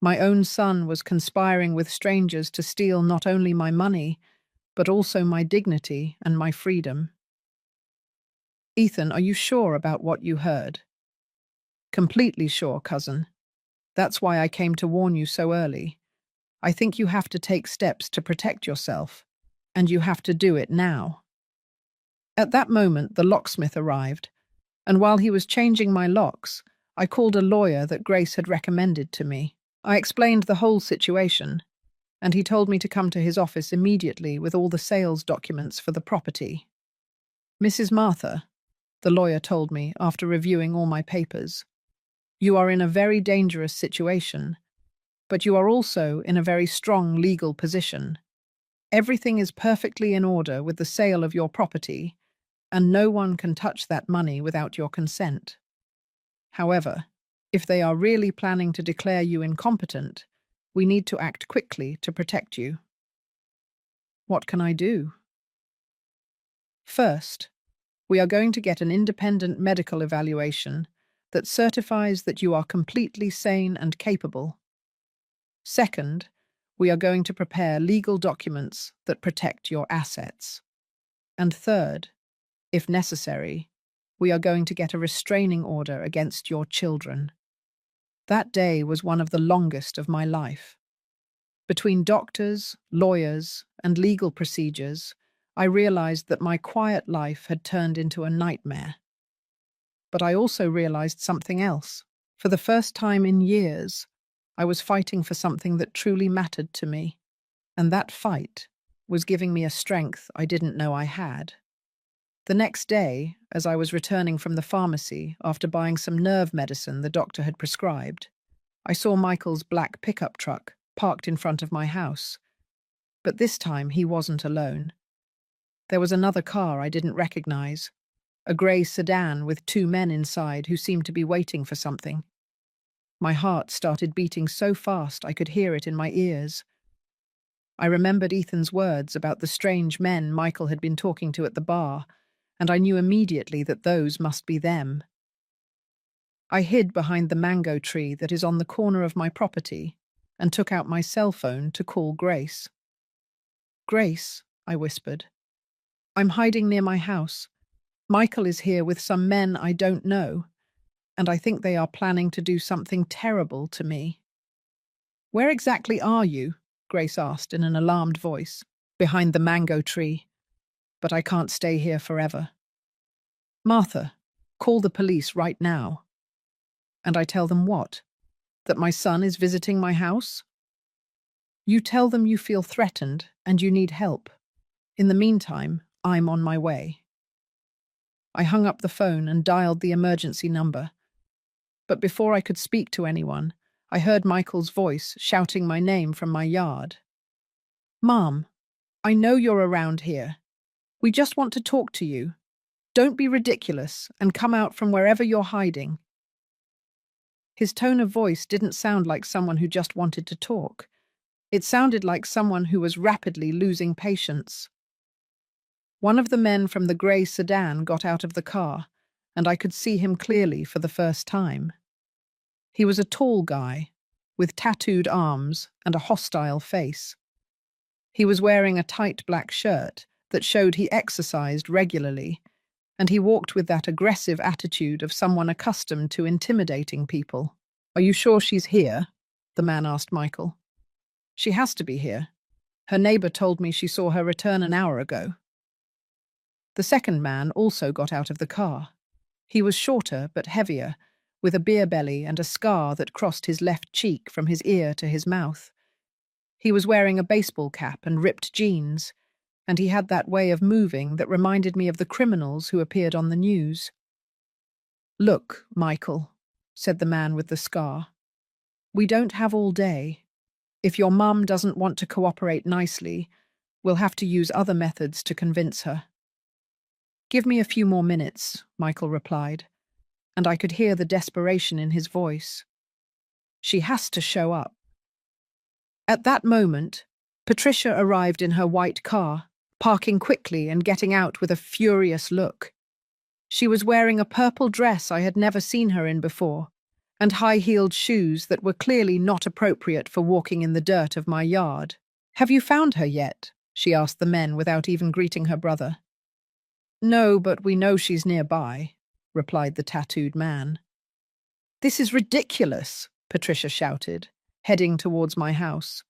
My own son was conspiring with strangers to steal not only my money, but also my dignity and my freedom. "Ethan, are you sure about what you heard?" "Completely sure, cousin. That's why I came to warn you so early. I think you have to take steps to protect yourself, and you have to do it now." At that moment, the locksmith arrived, and while he was changing my locks, I called a lawyer that Grace had recommended to me. I explained the whole situation, and he told me to come to his office immediately with all the sales documents for the property. Mrs. Martha, the lawyer told me after reviewing all my papers, you are in a very dangerous situation, but you are also in a very strong legal position. Everything is perfectly in order with the sale of your property, and no one can touch that money without your consent. However, if they are really planning to declare you incompetent, we need to act quickly to protect you. What can I do? First, we are going to get an independent medical evaluation that certifies that you are completely sane and capable. Second, we are going to prepare legal documents that protect your assets. And third, if necessary, we are going to get a restraining order against your children. That day was one of the longest of my life. Between doctors, lawyers, and legal procedures, I realized that my quiet life had turned into a nightmare. But I also realized something else. For the first time in years, I was fighting for something that truly mattered to me, and that fight was giving me a strength I didn't know I had. The next day, as I was returning from the pharmacy after buying some nerve medicine the doctor had prescribed, I saw Michael's black pickup truck parked in front of my house. But this time he wasn't alone. There was another car I didn't recognize, a grey sedan with two men inside who seemed to be waiting for something. My heart started beating so fast I could hear it in my ears. I remembered Ethan's words about the strange men Michael had been talking to at the bar, and I knew immediately that those must be them. I hid behind the mango tree that is on the corner of my property and took out my cell phone to call Grace. "Grace," I whispered, "I'm hiding near my house. Michael is here with some men I don't know, and I think they are planning to do something terrible to me." "Where exactly are you?" Grace asked in an alarmed voice. "Behind the mango tree. But I can't stay here forever." "Martha, call the police right now." "And I tell them what? That my son is visiting my house?" "You tell them you feel threatened and you need help. In the meantime, I'm on my way." I hung up the phone and dialed the emergency number. But before I could speak to anyone, I heard Michael's voice shouting my name from my yard. "Mom, I know you're around here. We just want to talk to you. Don't be ridiculous and come out from wherever you're hiding." His tone of voice didn't sound like someone who just wanted to talk. It sounded like someone who was rapidly losing patience. One of the men from the grey sedan got out of the car, and I could see him clearly for the first time. He was a tall guy, with tattooed arms and a hostile face. He was wearing a tight black shirt that showed he exercised regularly, and he walked with that aggressive attitude of someone accustomed to intimidating people. "Are you sure she's here?" the man asked Michael. "She has to be here. Her neighbor told me she saw her return an hour ago." The second man also got out of the car. He was shorter but heavier, with a beer belly and a scar that crossed his left cheek from his ear to his mouth. He was wearing a baseball cap and ripped jeans, and he had that way of moving that reminded me of the criminals who appeared on the news. "Look, Michael," said the man with the scar, "we don't have all day. If your mum doesn't want to cooperate nicely, we'll have to use other methods to convince her." "Give me a few more minutes," Michael replied, and I could hear the desperation in his voice. "She has to show up." At that moment, Patricia arrived in her white car, parking quickly and getting out with a furious look. She was wearing a purple dress I had never seen her in before, and high-heeled shoes that were clearly not appropriate for walking in the dirt of my yard. "Have you found her yet?" she asked the men without even greeting her brother. "No, but we know she's nearby," replied the tattooed man. "This is ridiculous," Patricia shouted, heading towards my house.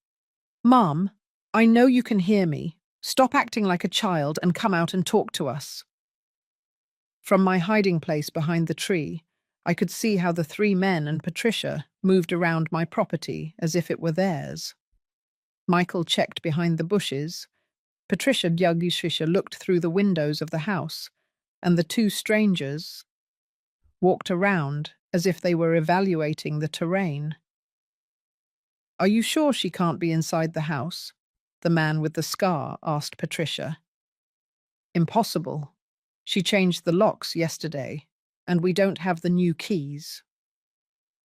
"Mom, I know you can hear me. Stop acting like a child and come out and talk to us." From my hiding place behind the tree, I could see how the three men and Patricia moved around my property as if it were theirs. Michael checked behind the bushes. Patricia Dyagishisha looked through the windows of the house, and the two strangers walked around as if they were evaluating the terrain. "Are you sure she can't be inside the house?" the man with the scar asked Patricia. "Impossible. She changed the locks yesterday, and we don't have the new keys."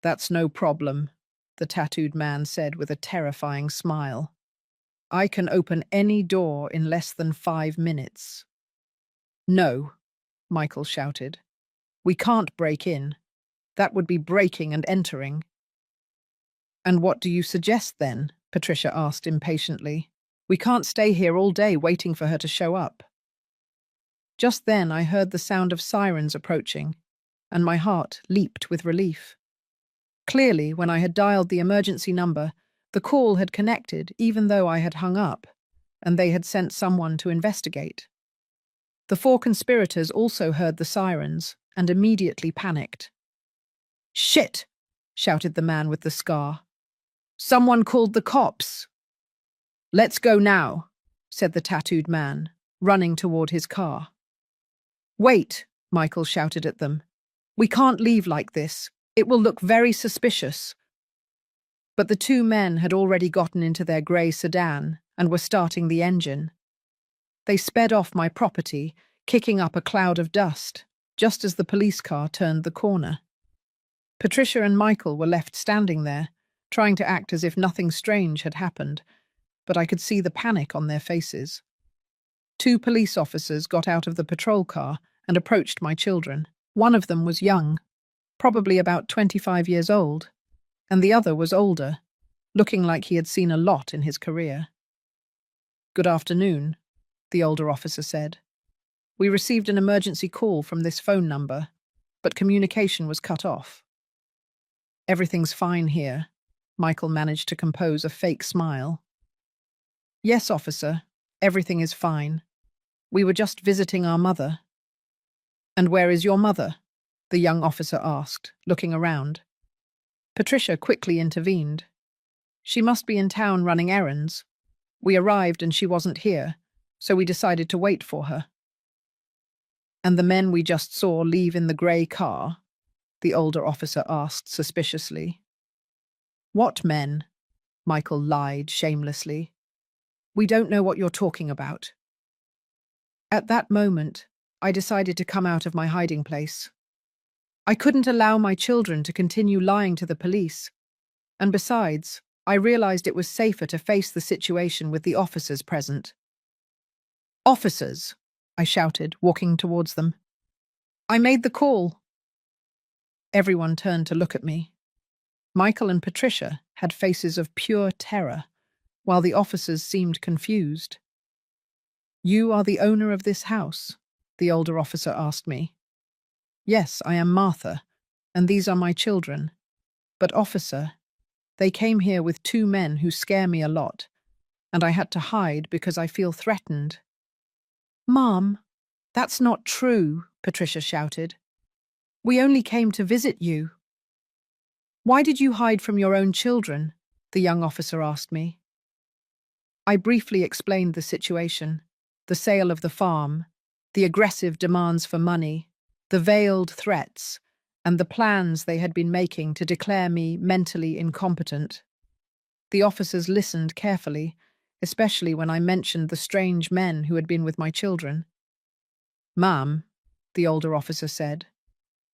"That's no problem," the tattooed man said with a terrifying smile. "I can open any door in less than 5 minutes." "No," Michael shouted. "We can't break in. That would be breaking and entering." "And what do you suggest then?" Patricia asked impatiently. "We can't stay here all day waiting for her to show up." Just then I heard the sound of sirens approaching, and my heart leaped with relief. Clearly, when I had dialed the emergency number, the call had connected even though I had hung up, and they had sent someone to investigate. The 4 conspirators also heard the sirens and immediately panicked. "Shit!" shouted the man with the scar. "Someone called the cops." "Let's go now," said the tattooed man, running toward his car. "Wait," Michael shouted at them. "We can't leave like this. It will look very suspicious." But the 2 men had already gotten into their grey sedan and were starting the engine. They sped off my property, kicking up a cloud of dust, just as the police car turned the corner. Patricia and Michael were left standing there, trying to act as if nothing strange had happened, but I could see the panic on their faces. 2 police officers got out of the patrol car and approached my children. One of them was young, probably about 25 years old, and the other was older, looking like he had seen a lot in his career. "Good afternoon," the older officer said. "We received an emergency call from this phone number, but communication was cut off." "Everything's fine here," Michael managed to compose a fake smile. "Yes, officer, everything is fine. We were just visiting our mother." "And where is your mother?" the young officer asked, looking around. Patricia quickly intervened. "She must be in town running errands. We arrived and she wasn't here, so we decided to wait for her." "And the men we just saw leave in the grey car?" the older officer asked suspiciously. "What men?" Michael lied shamelessly. "We don't know what you're talking about." At that moment, I decided to come out of my hiding place. I couldn't allow my children to continue lying to the police, and besides, I realized it was safer to face the situation with the officers present. "Officers!" I shouted, walking towards them. "I made the call." Everyone turned to look at me. Michael and Patricia had faces of pure terror, while the officers seemed confused. "You are the owner of this house?" the older officer asked me. "Yes, I am Martha, and these are my children. But officer, they came here with 2 men who scare me a lot, and I had to hide because I feel threatened." "Mom, that's not true," Patricia shouted. "We only came to visit you." "Why did you hide from your own children?" the young officer asked me. I briefly explained the situation, the sale of the farm, the aggressive demands for money, the veiled threats, and the plans they had been making to declare me mentally incompetent. The officers listened carefully, especially when I mentioned the strange men who had been with my children. "Ma'am," the older officer said,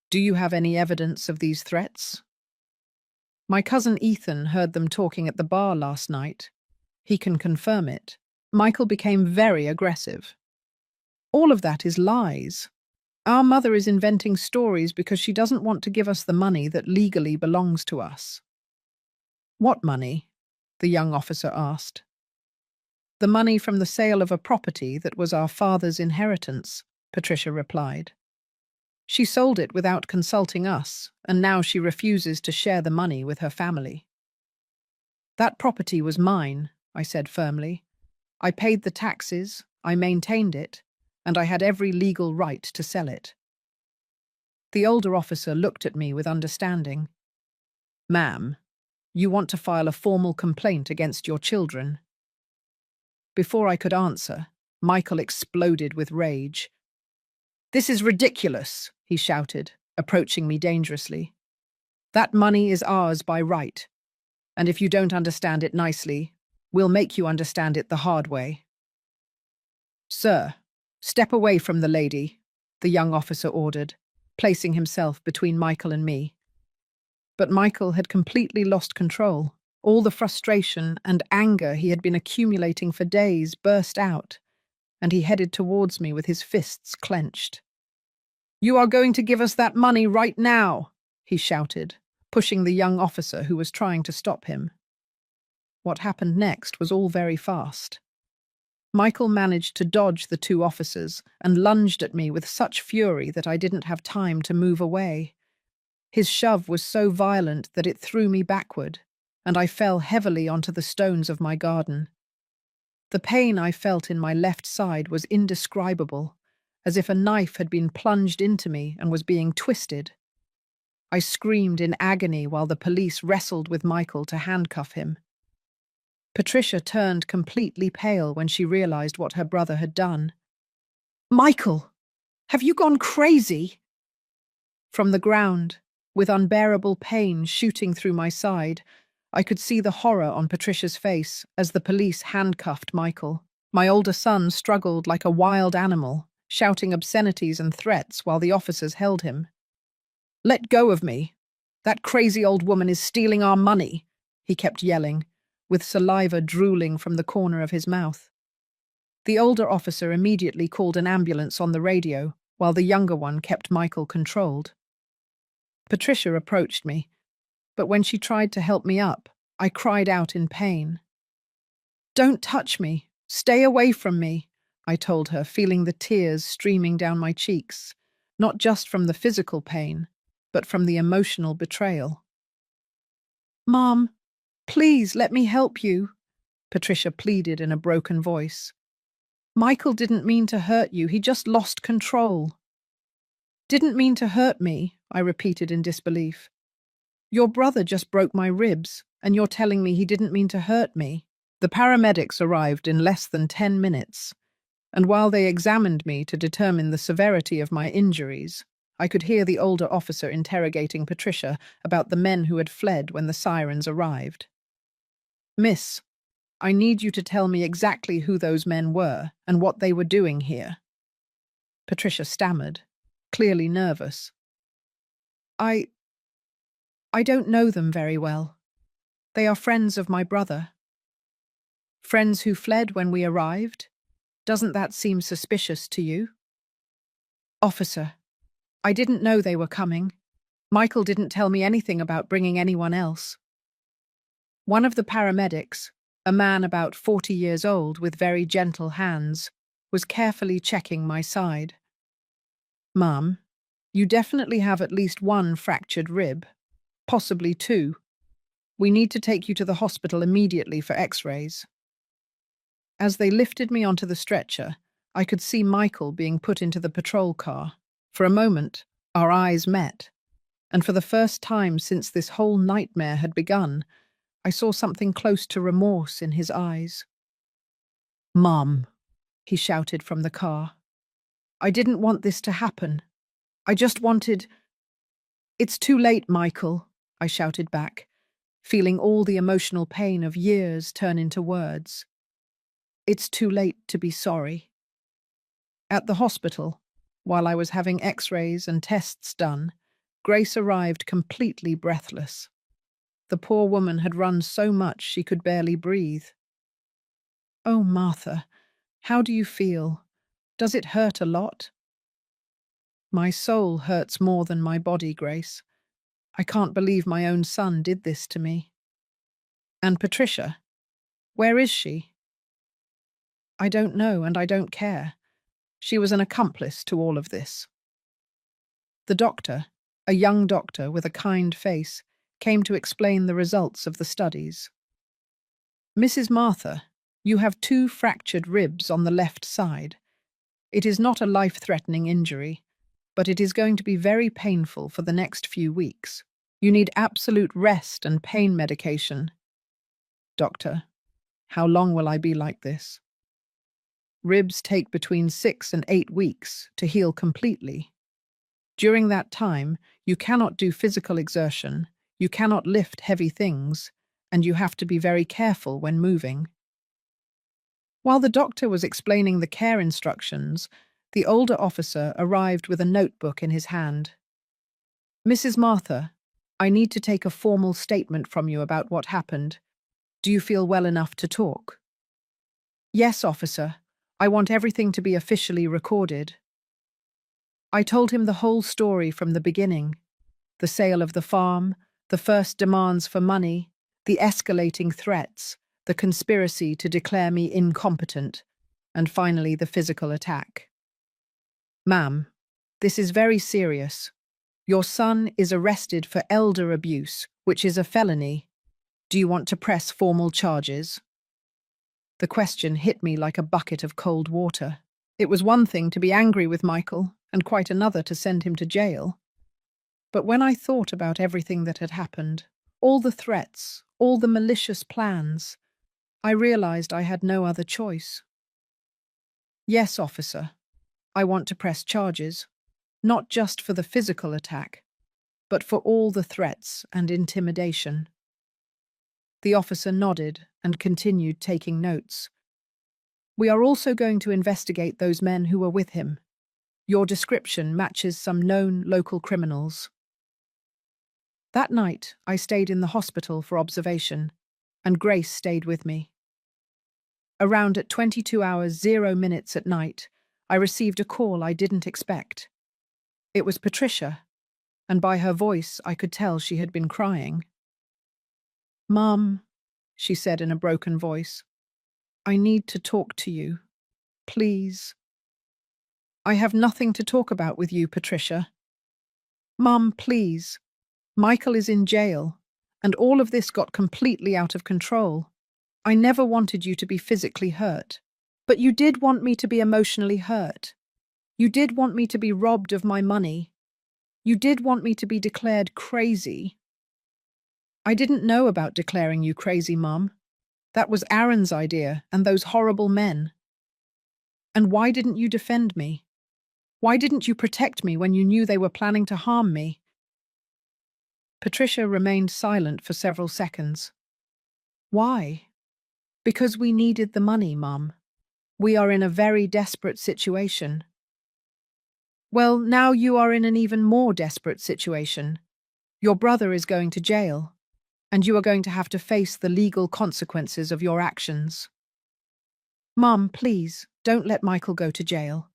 "do you have any evidence of these threats?" "My cousin Ethan heard them talking at the bar last night. He can confirm it." Michael became very aggressive. "All of that is lies. Our mother is inventing stories because she doesn't want to give us the money that legally belongs to us." "What money?" the young officer asked. "The money from the sale of a property that was our father's inheritance," Patricia replied. "She sold it without consulting us, and now she refuses to share the money with her family." "That property was mine," I said firmly. "I paid the taxes, I maintained it, and I had every legal right to sell it." The older officer looked at me with understanding. "Ma'am, you want to file a formal complaint against your children. Before I could answer, Michael exploded with rage. "This is ridiculous," he shouted, approaching me dangerously. "That money is ours by right, and if you don't understand it nicely, we'll make you understand it the hard way." "Sir, step away from the lady," the young officer ordered, placing himself between Michael and me. But Michael had completely lost control. All the frustration and anger he had been accumulating for days burst out, and he headed towards me with his fists clenched. "You are going to give us that money right now," he shouted, pushing the young officer who was trying to stop him. What happened next was all very fast. Michael managed to dodge the two officers and lunged at me with such fury that I didn't have time to move away. His shove was so violent that it threw me backward, and I fell heavily onto the stones of my garden. The pain I felt in my left side was indescribable, as if a knife had been plunged into me and was being twisted. I screamed in agony while the police wrestled with Michael to handcuff him. Patricia turned completely pale when she realized what her brother had done. "Michael, have you gone crazy?" From the ground, with unbearable pain shooting through my side, I could see the horror on Patricia's face as the police handcuffed Michael. My older son struggled like a wild animal, shouting obscenities and threats while the officers held him. "Let go of me. That crazy old woman is stealing our money," he kept yelling, with saliva drooling from the corner of his mouth. The older officer immediately called an ambulance on the radio, while the younger one kept Michael controlled. Patricia approached me, but when she tried to help me up, I cried out in pain. "Don't touch me. Stay away from me," I told her, feeling the tears streaming down my cheeks, not just from the physical pain, but from the emotional betrayal. "Mom, please let me help you," Patricia pleaded in a broken voice. "Michael didn't mean to hurt you, he just lost control." "Didn't mean to hurt me," I repeated in disbelief. "Your brother just broke my ribs, and you're telling me he didn't mean to hurt me?" The paramedics arrived in less than 10 minutes, and while they examined me to determine the severity of my injuries, I could hear the older officer interrogating Patricia about the men who had fled when the sirens arrived. "Miss, I need you to tell me exactly who those men were and what they were doing here." Patricia stammered, clearly nervous. I don't know them very well. They are friends of my brother." "Friends who fled when we arrived? Doesn't that seem suspicious to you?" "Officer, I didn't know they were coming. Michael didn't tell me anything about bringing anyone else." One of the paramedics, a man about 40 years old with very gentle hands, was carefully checking my side. "Ma'am, you definitely have at least one fractured rib, possibly two. We need to take you to the hospital immediately for x-rays." As they lifted me onto the stretcher, I could see Michael being put into the patrol car. For a moment, our eyes met, and for the first time since this whole nightmare had begun, I saw something close to remorse in his eyes. "Mom," he shouted from the car. "I didn't want this to happen. I just wanted—" "It's too late, Michael," I shouted back, feeling all the emotional pain of years turn into words. "It's too late to be sorry." At the hospital, while I was having x-rays and tests done, Grace arrived completely breathless. The poor woman had run so much she could barely breathe. "Oh, Martha, how do you feel? Does it hurt a lot?" "My soul hurts more than my body, Grace. I can't believe my own son did this to me." "And Patricia? Where is she?" "I don't know, and I don't care. She was an accomplice to all of this." The doctor, a young doctor with a kind face, came to explain the results of the studies. "Mrs. Martha, you have 2 fractured ribs on the left side. It is not a life-threatening injury, but it is going to be very painful for the next few weeks. You need absolute rest and pain medication." "Doctor, how long will I be like this?" Ribs take between 6 and 8 weeks to heal completely. During that time, you cannot do physical exertion, you cannot lift heavy things, and you have to be very careful when moving. While the doctor was explaining the care instructions, the older officer arrived with a notebook in his hand. "Mrs. Martha, I need to take a formal statement from you about what happened. Do you feel well enough to talk?" "Yes, officer. I want everything to be officially recorded." I told him the whole story from the beginning: the sale of the farm, the first demands for money, the escalating threats, the conspiracy to declare me incompetent, and finally the physical attack. "Ma'am, this is very serious. Your son is arrested for elder abuse, which is a felony. Do you want to press formal charges?" The question hit me like a bucket of cold water. It was one thing to be angry with Michael, and quite another to send him to jail. But when I thought about everything that had happened, all the threats, all the malicious plans, I realized I had no other choice. "Yes, officer, I want to press charges, not just for the physical attack, but for all the threats and intimidation." The officer nodded and continued taking notes. "We are also going to investigate those men who were with him. Your description matches some known local criminals." That night, I stayed in the hospital for observation, and Grace stayed with me. Around at 22 hours 0 minutes at night, I received a call I didn't expect. It was Patricia, and by her voice I could tell she had been crying. "Mum," she said in a broken voice, "I need to talk to you. Please." "I have nothing to talk about with you, Patricia." "Mum, please. Michael is in jail, and all of this got completely out of control. I never wanted you to be physically hurt, but you did want me to be emotionally hurt. You did want me to be robbed of my money. You did want me to be declared crazy." "I didn't know about declaring you crazy, Mum. That was Aaron's idea and those horrible men." "And why didn't you defend me? Why didn't you protect me when you knew they were planning to harm me?" Patricia remained silent for several seconds. "Why?" "Because we needed the money, Mum. We are in a very desperate situation." "Well, now you are in an even more desperate situation. Your brother is going to jail, and you are going to have to face the legal consequences of your actions." "Mum, please, don't let Michael go to jail.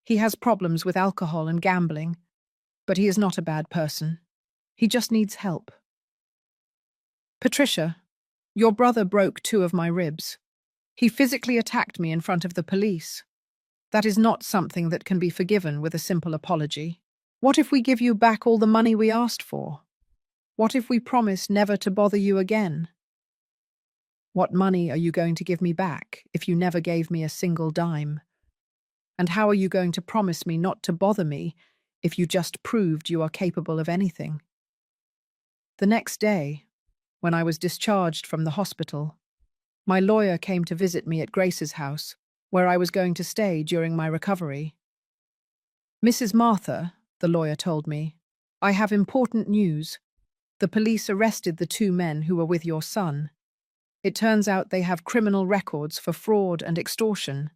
He has problems with alcohol and gambling, but he is not a bad person. He just needs help." "Patricia, your brother broke 2 of my ribs. He physically attacked me in front of the police. That is not something that can be forgiven with a simple apology. What if we give you back all the money we asked for? What if we promise never to bother you again?" "What money are you going to give me back if you never gave me a single dime? And how are you going to promise me not to bother me if you just proved you are capable of anything?" The next day, when I was discharged from the hospital, my lawyer came to visit me at Grace's house, where I was going to stay during my recovery. "Mrs. Martha," the lawyer told me, "I have important news. The police arrested the 2 men who were with your son. It turns out they have criminal records for fraud and extortion.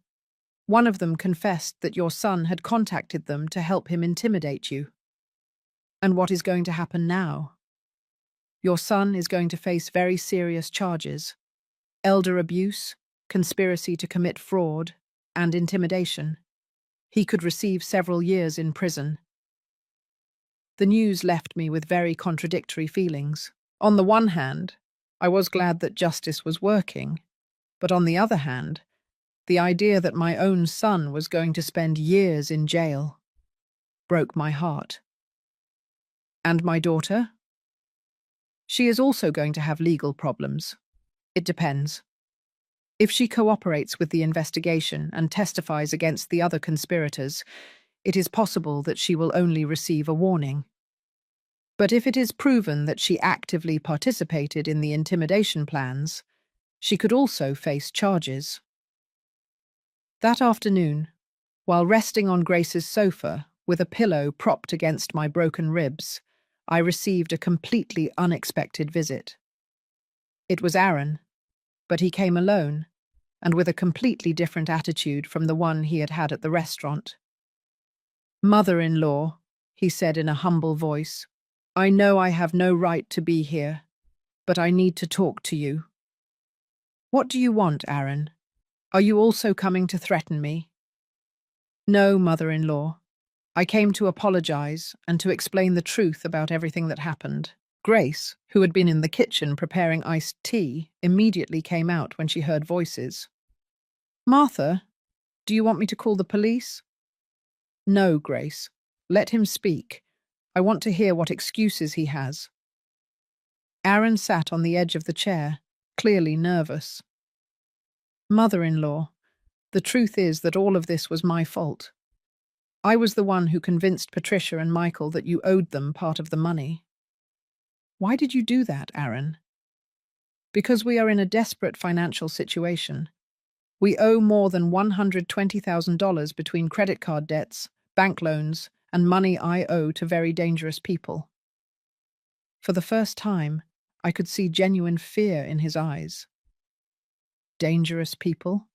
One of them confessed that your son had contacted them to help him intimidate you." "And what is going to happen now?" "Your son is going to face very serious charges: elder abuse, conspiracy to commit fraud, and intimidation. He could receive several years in prison." The news left me with very contradictory feelings. On the one hand, I was glad that justice was working, but on the other hand, the idea that my own son was going to spend years in jail broke my heart. "And my daughter?" "She is also going to have legal problems. It depends. If she cooperates with the investigation and testifies against the other conspirators, it is possible that she will only receive a warning. But if it is proven that she actively participated in the intimidation plans, she could also face charges." That afternoon, while resting on Grace's sofa with a pillow propped against my broken ribs, I received a completely unexpected visit. It was Aaron, but he came alone, and with a completely different attitude from the one he had had at the restaurant. "Mother-in-law," he said in a humble voice, "I know I have no right to be here, but I need to talk to you." "What do you want, Aaron? Are you also coming to threaten me?" "No, mother-in-law. I came to apologize and to explain the truth about everything that happened." Grace, who had been in the kitchen preparing iced tea, immediately came out when she heard voices. "Martha, do you want me to call the police?" "No, Grace. Let him speak. I want to hear what excuses he has." Aaron sat on the edge of the chair, clearly nervous. "Mother-in-law, the truth is that all of this was my fault. I was the one who convinced Patricia and Michael that you owed them part of the money." "Why did you do that, Aaron?" "Because we are in a desperate financial situation. We owe more than $120,000 between credit card debts, bank loans, and money I owe to very dangerous people." For the first time, I could see genuine fear in his eyes. "Dangerous people?"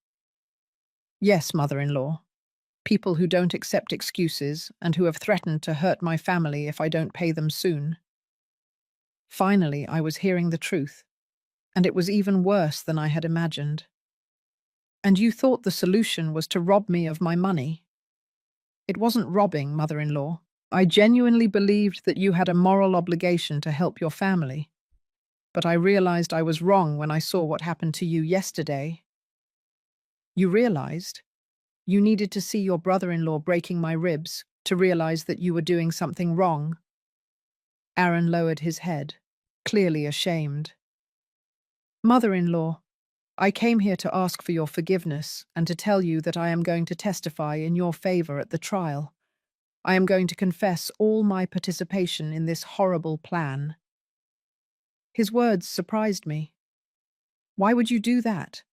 "Yes, mother-in-law. People who don't accept excuses and who have threatened to hurt my family if I don't pay them soon." Finally, I was hearing the truth, and it was even worse than I had imagined. "And you thought the solution was to rob me of my money?" "It wasn't robbing, mother-in-law. I genuinely believed that you had a moral obligation to help your family. But I realized I was wrong when I saw what happened to you yesterday." "You realized? You needed to see your brother-in-law breaking my ribs to realize that you were doing something wrong." Aaron lowered his head, clearly ashamed. "Mother-in-law, I came here to ask for your forgiveness and to tell you that I am going to testify in your favor at the trial. I am going to confess all my participation in this horrible plan." His words surprised me. "Why would you do that?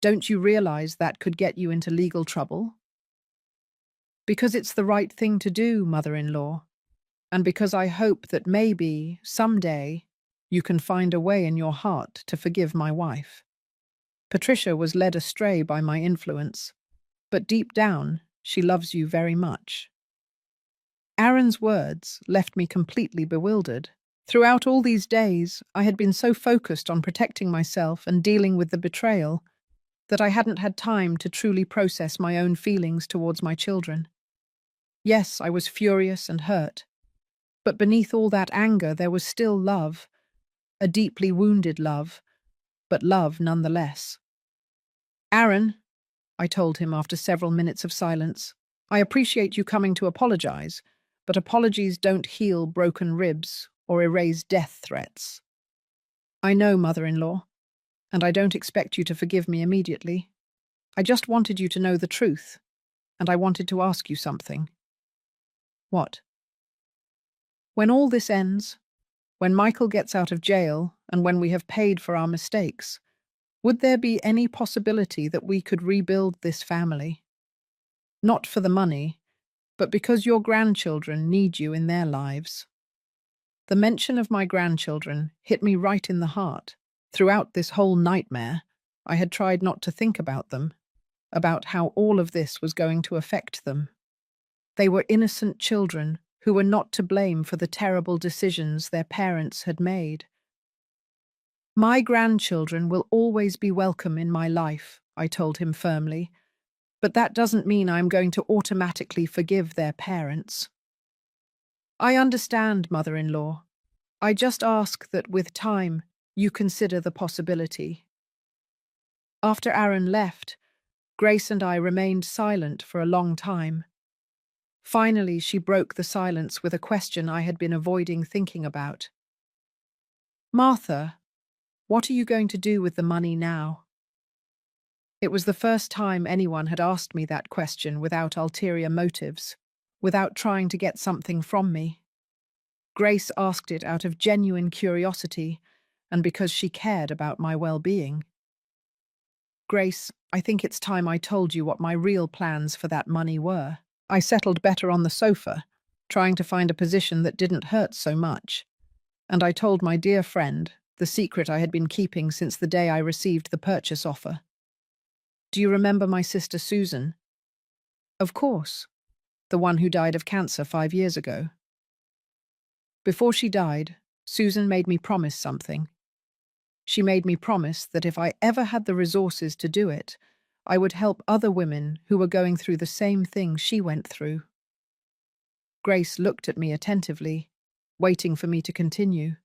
Don't you realize that could get you into legal trouble?" "Because it's the right thing to do, mother-in-law, and because I hope that maybe, someday, you can find a way in your heart to forgive my wife. Patricia was led astray by my influence, but deep down, she loves you very much." Aaron's words left me completely bewildered. Throughout all these days, I had been so focused on protecting myself and dealing with the betrayal that I hadn't had time to truly process my own feelings towards my children. Yes, I was furious and hurt, but beneath all that anger there was still love, a deeply wounded love, but love nonetheless. "Aaron," I told him after several minutes of silence, "I appreciate you coming to apologize, but apologies don't heal broken ribs or erase death threats." "I know, mother-in-law, and I don't expect you to forgive me immediately. I just wanted you to know the truth, and I wanted to ask you something." "What?" "When all this ends, when Michael gets out of jail, and when we have paid for our mistakes, would there be any possibility that we could rebuild this family? Not for the money, but because your grandchildren need you in their lives." The mention of my grandchildren hit me right in the heart. Throughout this whole nightmare, I had tried not to think about them, about how all of this was going to affect them. They were innocent children who were not to blame for the terrible decisions their parents had made. "My grandchildren will always be welcome in my life," I told him firmly, "but that doesn't mean I'm going to automatically forgive their parents." "I understand, mother-in-law. I just ask that with time you consider the possibility." After Aaron left, Grace and I remained silent for a long time. Finally, she broke the silence with a question I had been avoiding thinking about. "Martha, what are you going to do with the money now?" It was the first time anyone had asked me that question without ulterior motives, without trying to get something from me. Grace asked it out of genuine curiosity and because she cared about my well-being. Grace, I think it's time I told you what my real plans for that money were. I settled better on the sofa, trying to find a position that didn't hurt so much. And I told my dear friend the secret I had been keeping since the day I received the purchase offer. Do you remember my sister Susan? Of course, the one who died of cancer 5 years ago. Before she died, Susan made me promise something. She made me promise that if I ever had the resources to do it, I would help other women who were going through the same thing she went through. Grace looked at me attentively, waiting for me to continue.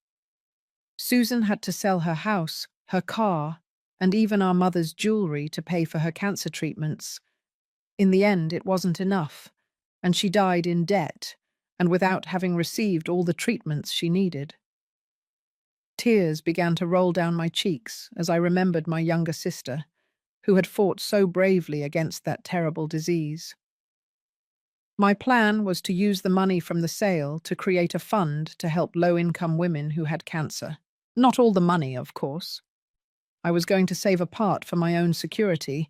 Susan had to sell her house, her car, and even our mother's jewelry to pay for her cancer treatments. In the end, it wasn't enough, and she died in debt and without having received all the treatments she needed. Tears began to roll down my cheeks as I remembered my younger sister, who had fought so bravely against that terrible disease. My plan was to use the money from the sale to create a fund to help low-income women who had cancer. Not all the money, of course. I was going to save a part for my own security,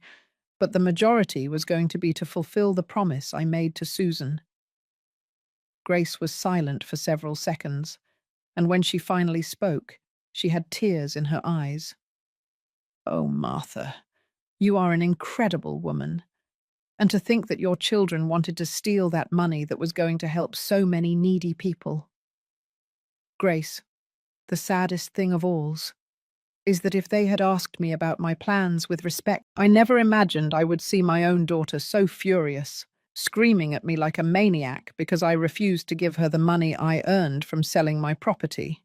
but the majority was going to be to fulfill the promise I made to Susan. Grace was silent for several seconds, and when she finally spoke, she had tears in her eyes. "Oh, Martha, you are an incredible woman. And to think that your children wanted to steal that money that was going to help so many needy people. Grace, the saddest thing of all is that if they had asked me about my plans with respect, I never imagined I would see my own daughter so furious, screaming at me like a maniac because I refused to give her the money I earned from selling my property.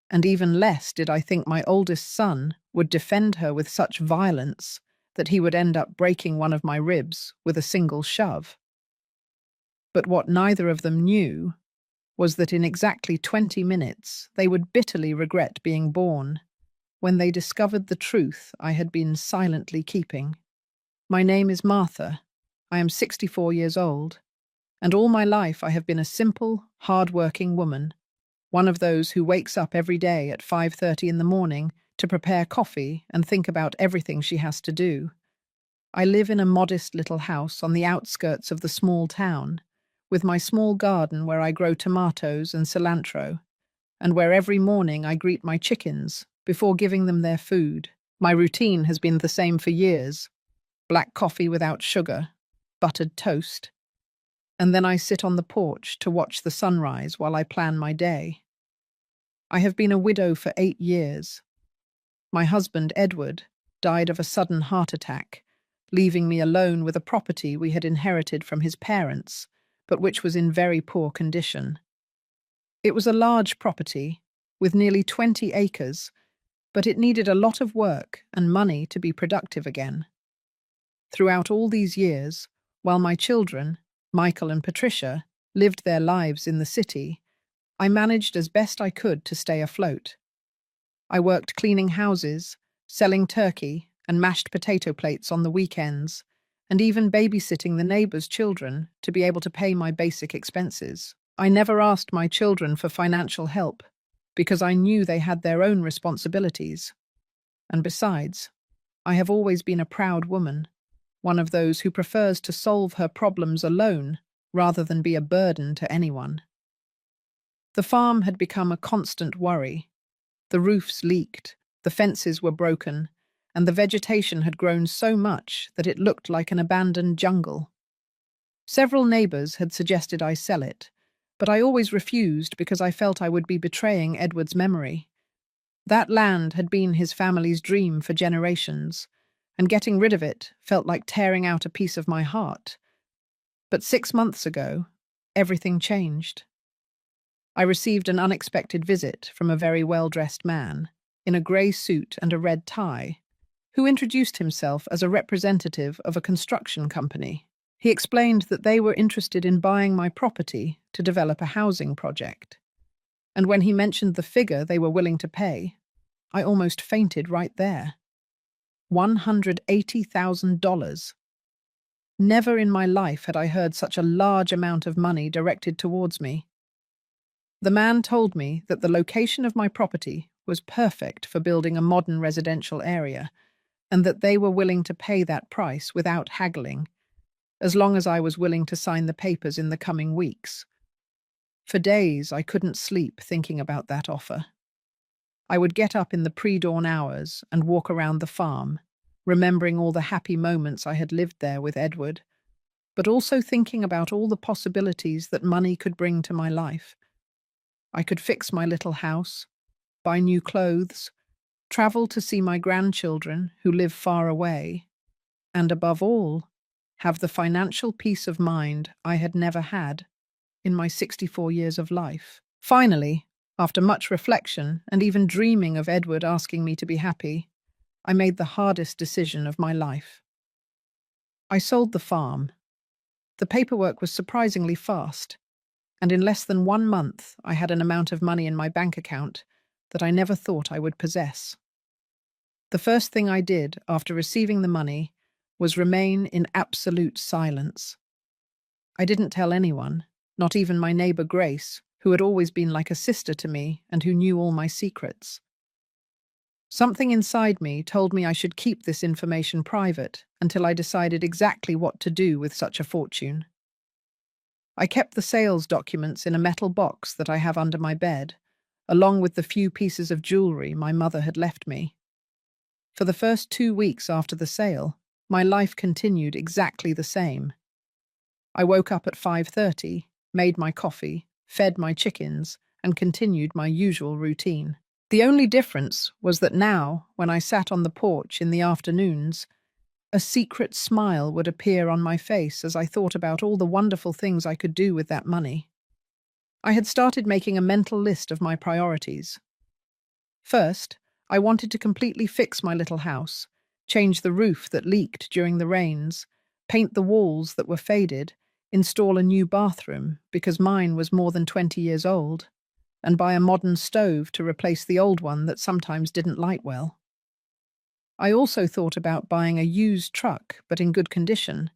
And even less did I think my oldest son would defend her with such violence that he would end up breaking one of my ribs with a single shove. But what neither of them knew was that in exactly 20 minutes they would bitterly regret being born when they discovered the truth I had been silently keeping. My name is Martha. I am 64 years old, and all my life I have been a simple, hard-working woman, one of those who wakes up every day at 5:30 in the morning to prepare coffee and think about everything she has to do. I live in a modest little house on the outskirts of the small town, with my small garden where I grow tomatoes and cilantro, and where every morning I greet my chickens before giving them their food. My routine has been the same for years: black coffee without sugar, buttered toast, and then I sit on the porch to watch the sunrise while I plan my day. I have been a widow for 8 years. My husband, Edward, died of a sudden heart attack, leaving me alone with a property we had inherited from his parents, but which was in very poor condition. It was a large property, with nearly 20 acres, but it needed a lot of work and money to be productive again. Throughout all these years, while my children, Michael and Patricia, lived their lives in the city, I managed as best I could to stay afloat. I worked cleaning houses, selling turkey and mashed potato plates on the weekends, and even babysitting the neighbors' children to be able to pay my basic expenses. I never asked my children for financial help because I knew they had their own responsibilities. And besides, I have always been a proud woman, one of those who prefers to solve her problems alone rather than be a burden to anyone. The farm had become a constant worry. The roofs leaked, the fences were broken, and the vegetation had grown so much that it looked like an abandoned jungle. Several neighbors had suggested I sell it, but I always refused because I felt I would be betraying Edward's memory. That land had been his family's dream for generations, and getting rid of it felt like tearing out a piece of my heart. But 6 months ago, everything changed. I received an unexpected visit from a very well-dressed man, in a grey suit and a red tie, who introduced himself as a representative of a construction company. He explained that they were interested in buying my property to develop a housing project. And when he mentioned the figure they were willing to pay, I almost fainted right there. $180,000. Never in my life had I heard such a large amount of money directed towards me. The man told me that the location of my property was perfect for building a modern residential area, and that they were willing to pay that price without haggling, as long as I was willing to sign the papers in the coming weeks. For days, I couldn't sleep thinking about that offer. I would get up in the pre-dawn hours and walk around the farm, remembering all the happy moments I had lived there with Edward, but also thinking about all the possibilities that money could bring to my life. I could fix my little house, buy new clothes, travel to see my grandchildren who live far away, and above all, have the financial peace of mind I had never had in my 64 years of life. Finally, after much reflection and even dreaming of Edward asking me to be happy, I made the hardest decision of my life. I sold the farm. The paperwork was surprisingly fast, and in less than 1 month I had an amount of money in my bank account that I never thought I would possess. The first thing I did after receiving the money was remain in absolute silence. I didn't tell anyone, not even my neighbor Grace, who had always been like a sister to me and who knew all my secrets. Something inside me told me I should keep this information private until I decided exactly what to do with such a fortune. I kept the sales documents in a metal box that I have under my bed, along with the few pieces of jewelry my mother had left me. For the first 2 weeks after the sale, my life continued exactly the same. I woke up at 5:30, made my coffee, fed my chickens, and continued my usual routine. The only difference was that now, when I sat on the porch in the afternoons, a secret smile would appear on my face as I thought about all the wonderful things I could do with that money. I had started making a mental list of my priorities. First, I wanted to completely fix my little house, change the roof that leaked during the rains, paint the walls that were faded, install a new bathroom because mine was more than 20 years old, and buy a modern stove to replace the old one that sometimes didn't light well. I also thought about buying a used truck, but in good condition,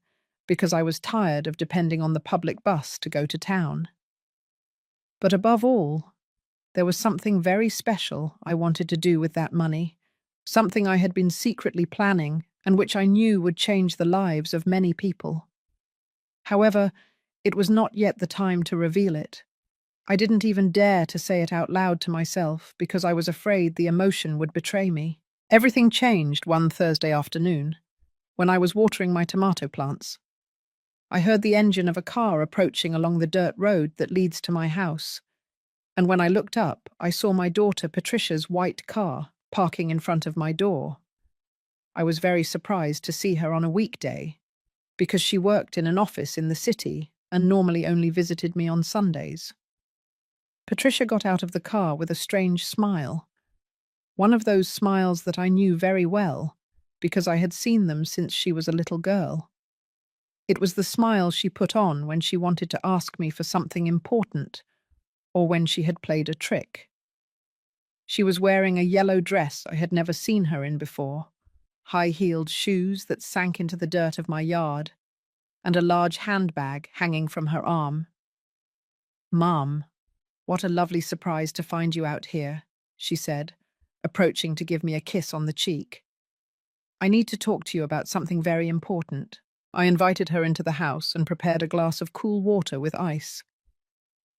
because I was tired of depending on the public bus to go to town. But above all, there was something very special I wanted to do with that money, something I had been secretly planning and which I knew would change the lives of many people. However, it was not yet the time to reveal it. I didn't even dare to say it out loud to myself because I was afraid the emotion would betray me. Everything changed one Thursday afternoon, when I was watering my tomato plants. I heard the engine of a car approaching along the dirt road that leads to my house, and when I looked up, I saw my daughter Patricia's white car parking in front of my door. I was very surprised to see her on a weekday, because she worked in an office in the city and normally only visited me on Sundays. Patricia got out of the car with a strange smile, one of those smiles that I knew very well, because I had seen them since she was a little girl. It was the smile she put on when she wanted to ask me for something important, or when she had played a trick. She was wearing a yellow dress I had never seen her in before, high-heeled shoes that sank into the dirt of my yard, and a large handbag hanging from her arm. "Mom, what a lovely surprise to find you out here," she said, approaching to give me a kiss on the cheek. "I need to talk to you about something very important." I invited her into the house and prepared a glass of cool water with ice.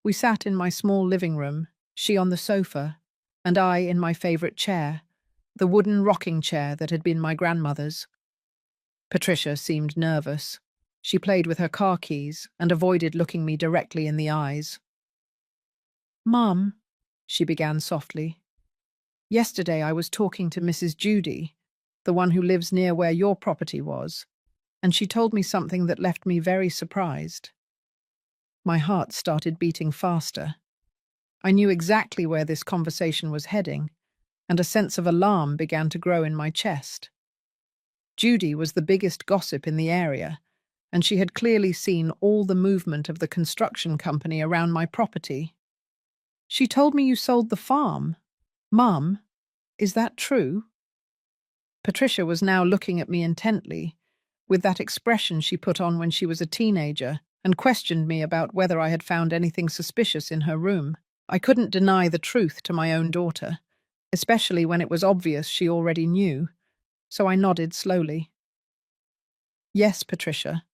We sat in my small living room, she on the sofa, and I in my favorite chair, the wooden rocking chair that had been my grandmother's. Patricia seemed nervous. She played with her car keys and avoided looking me directly in the eyes. "Mum," she began softly, "yesterday I was talking to Mrs. Judy, the one who lives near where your property was, and she told me something that left me very surprised." My heart started beating faster. I knew exactly where this conversation was heading, and a sense of alarm began to grow in my chest. Judy was the biggest gossip in the area, and she had clearly seen all the movement of the construction company around my property. "She told me you sold the farm. Mum, is that true?" Patricia was now looking at me intently, with that expression she put on when she was a teenager, and questioned me about whether I had found anything suspicious in her room. I couldn't deny the truth to my own daughter, especially when it was obvious she already knew. so I nodded slowly. Yes, Patricia.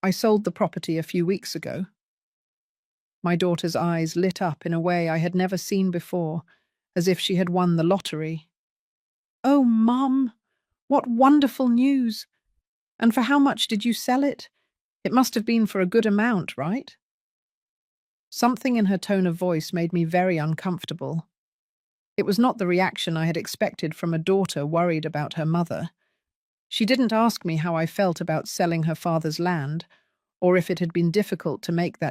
I sold the property a few weeks ago. My daughter's eyes lit up in a way I had never seen before, as if she had won the lottery. Oh, Mum, what wonderful news! And for how much did you sell it? It must have been for a good amount, right? Something in her tone of voice made me very uncomfortable. It was not the reaction I had expected from a daughter worried about her mother. She didn't ask me how I felt about selling her father's land, or if it had been difficult to make that